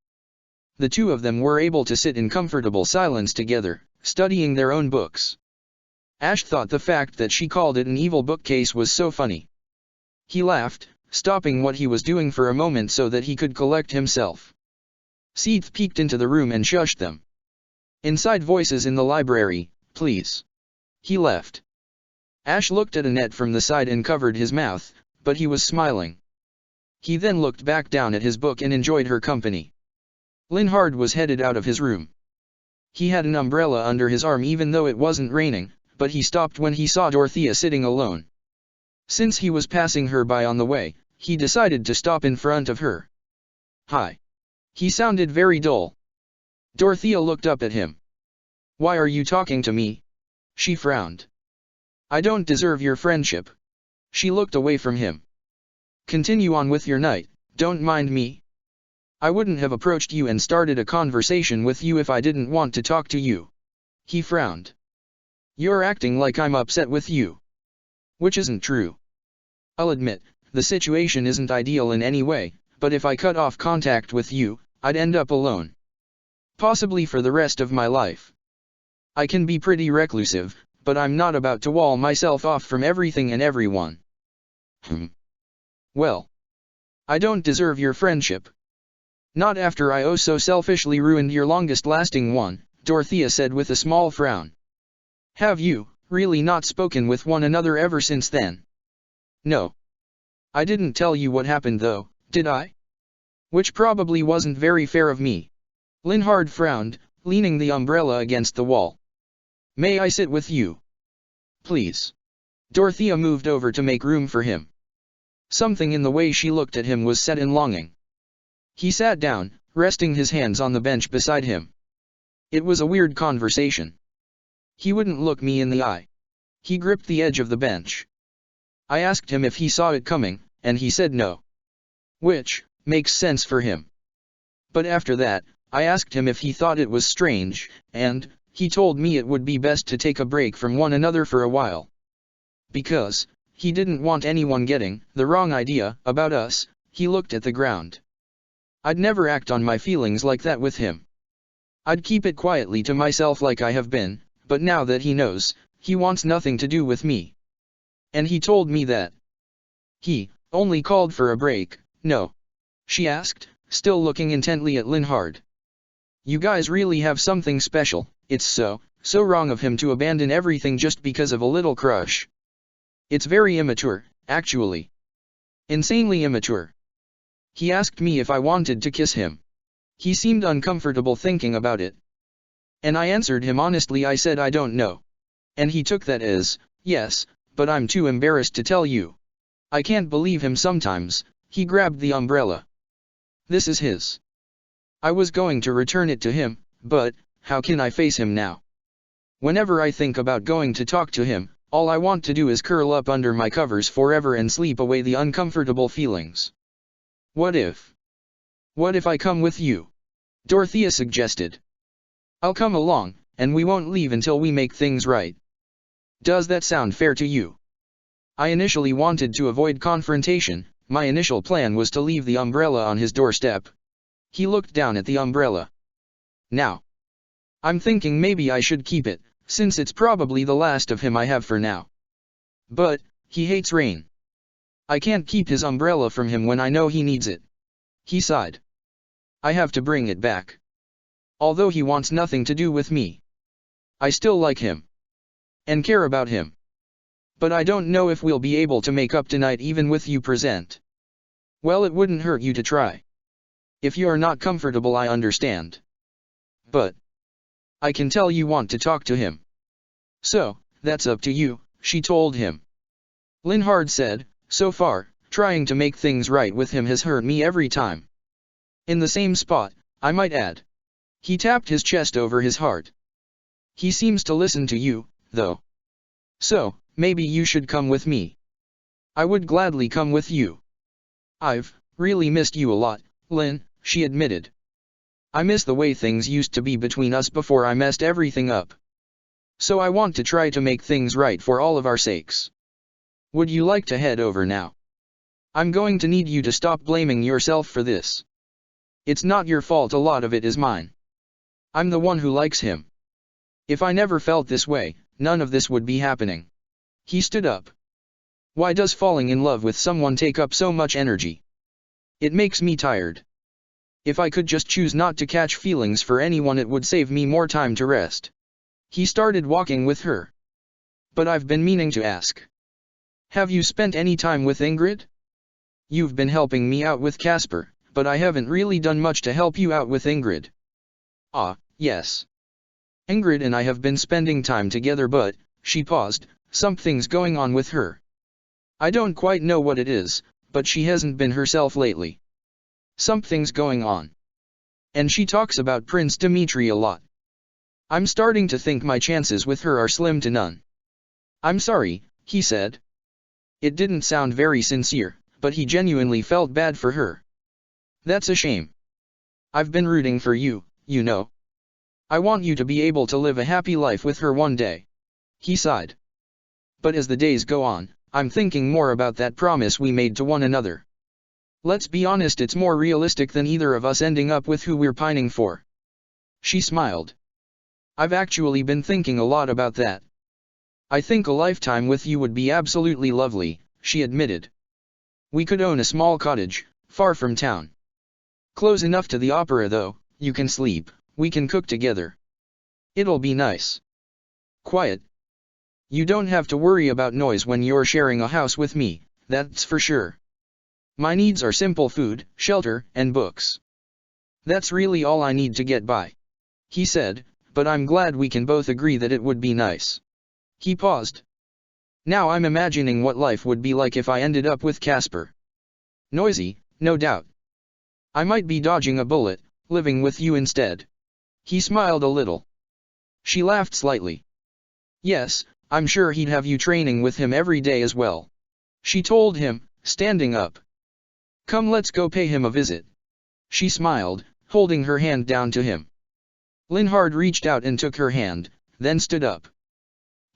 The two of them were able to sit in comfortable silence together, studying their own books. Ash thought the fact that she called it an evil bookcase was so funny. He laughed, stopping what he was doing for a moment so that he could collect himself. Seeds peeked into the room and shushed them. Inside voices in the library, please. He left. Ash looked at Annette from the side and covered his mouth, but he was smiling. He then looked back down at his book and enjoyed her company. Linhard was headed out of his room. He had an umbrella under his arm even though it wasn't raining, but he stopped when he saw Dorothea sitting alone. Since he was passing her by on the way, he decided to stop in front of her. Hi. He sounded very dull. Dorothea looked up at him. Why are you talking to me? She frowned. I don't deserve your friendship. She looked away from him. Continue on with your night, don't mind me. I wouldn't have approached you and started a conversation with you if I didn't want to talk to you. He frowned. You're acting like I'm upset with you. Which isn't true. I'll admit, the situation isn't ideal in any way, but if I cut off contact with you, I'd end up alone. Possibly for the rest of my life. I can be pretty reclusive, but I'm not about to wall myself off from everything and everyone. Well, I don't deserve your friendship. Not after I so selfishly ruined your longest-lasting one, Dorothea said with a small frown. Have you, really not spoken with one another ever since then? No. I didn't tell you what happened though, did I? Which probably wasn't very fair of me. Linhard frowned, leaning the umbrella against the wall. May I sit with you? Please. Dorothea moved over to make room for him. Something in the way she looked at him was set in longing. He sat down, resting his hands on the bench beside him. It was a weird conversation. He wouldn't look me in the eye. He gripped the edge of the bench. I asked him if he saw it coming, and he said no. Which makes sense for him. But after that, I asked him if he thought it was strange, and he told me it would be best to take a break from one another for a while. Because he didn't want anyone getting the wrong idea about us. He looked at the ground. I'd never act on my feelings like that with him. I'd keep it quietly to myself like I have been, but now that he knows, he wants nothing to do with me. And he told me that he only called for a break. No? She asked, still looking intently at Linhard. You guys really have something special. It's so wrong of him to abandon everything just because of a little crush. It's very immature, actually. Insanely immature. He asked me if I wanted to kiss him. He seemed uncomfortable thinking about it. And I answered him honestly. I said I don't know. And he took that as, yes, but I'm too embarrassed to tell you. I can't believe him sometimes. He grabbed the umbrella. This is his. I was going to return it to him, but how can I face him now? Whenever I think about going to talk to him, all I want to do is curl up under my covers forever and sleep away the uncomfortable feelings. What if I come with you? Dorothea suggested. I'll come along, and we won't leave until we make things right. Does that sound fair to you? I initially wanted to avoid confrontation. My initial plan was to leave the umbrella on his doorstep. He looked down at the umbrella. Now, I'm thinking maybe I should keep it, since it's probably the last of him I have for now. But he hates rain. I can't keep his umbrella from him when I know he needs it. He sighed. I have to bring it back. Although he wants nothing to do with me, I still like him. And care about him. But I don't know if we'll be able to make up tonight even with you present. Well, it wouldn't hurt you to try. If you're not comfortable, I understand. But I can tell you want to talk to him. So, that's up to you, she told him. Linhard said, so far, trying to make things right with him has hurt me every time. In the same spot, I might add. He tapped his chest over his heart. He seems to listen to you, though. So, maybe you should come with me. I would gladly come with you. I've really missed you a lot, Lin, she admitted. I miss the way things used to be between us before I messed everything up. So I want to try to make things right for all of our sakes. Would you like to head over now? I'm going to need you to stop blaming yourself for this. It's not your fault, a lot of it is mine. I'm the one who likes him. If I never felt this way, none of this would be happening. He stood up. Why does falling in love with someone take up so much energy? It makes me tired. If I could just choose not to catch feelings for anyone, it would save me more time to rest. He started walking with her. But I've been meaning to ask. Have you spent any time with Ingrid? You've been helping me out with Casper, but I haven't really done much to help you out with Ingrid. Ah, yes. Ingrid and I have been spending time together, but, she paused, something's going on with her. I don't quite know what it is, but she hasn't been herself lately. Something's going on. And she talks about Prince Dmitri a lot. I'm starting to think my chances with her are slim to none. I'm sorry, he said. It didn't sound very sincere, but he genuinely felt bad for her. That's a shame. I've been rooting for you, you know. I want you to be able to live a happy life with her one day. He sighed. But as the days go on, I'm thinking more about that promise we made to one another. Let's be honest, it's more realistic than either of us ending up with who we're pining for. She smiled. I've actually been thinking a lot about that. I think a lifetime with you would be absolutely lovely, she admitted. We could own a small cottage, far from town. Close enough to the opera though, you can sleep, we can cook together. It'll be nice. Quiet. You don't have to worry about noise when you're sharing a house with me, that's for sure. My needs are simple: food, shelter, and books. That's really all I need to get by. He said, but I'm glad we can both agree that it would be nice. He paused. Now I'm imagining what life would be like if I ended up with Casper. Noisy, no doubt. I might be dodging a bullet, living with you instead. He smiled a little. She laughed slightly. Yes, I'm sure he'd have you training with him every day as well. She told him, standing up. Come, let's go pay him a visit. She smiled, holding her hand down to him. Linhard reached out and took her hand, then stood up.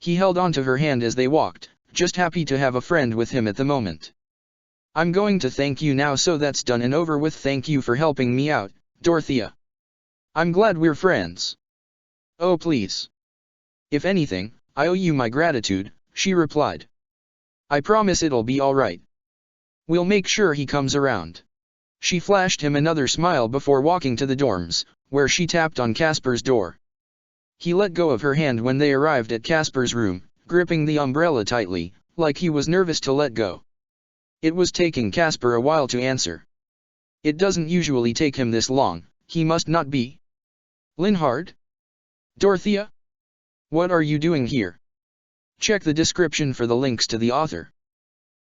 He held onto her hand as they walked, just happy to have a friend with him at the moment. I'm going to thank you now, so that's done and over with. Thank you for helping me out, Dorothea. I'm glad we're friends. Oh please. If anything, I owe you my gratitude, she replied. I promise it'll be all right. We'll make sure he comes around. She flashed him another smile before walking to the dorms, where she tapped on Casper's door. He let go of her hand when they arrived at Casper's room, gripping the umbrella tightly, like he was nervous to let go. It was taking Casper a while to answer. It doesn't usually take him this long, he must not be. Linhard? Dorothea? What are you doing here? Check the description for the links to the author.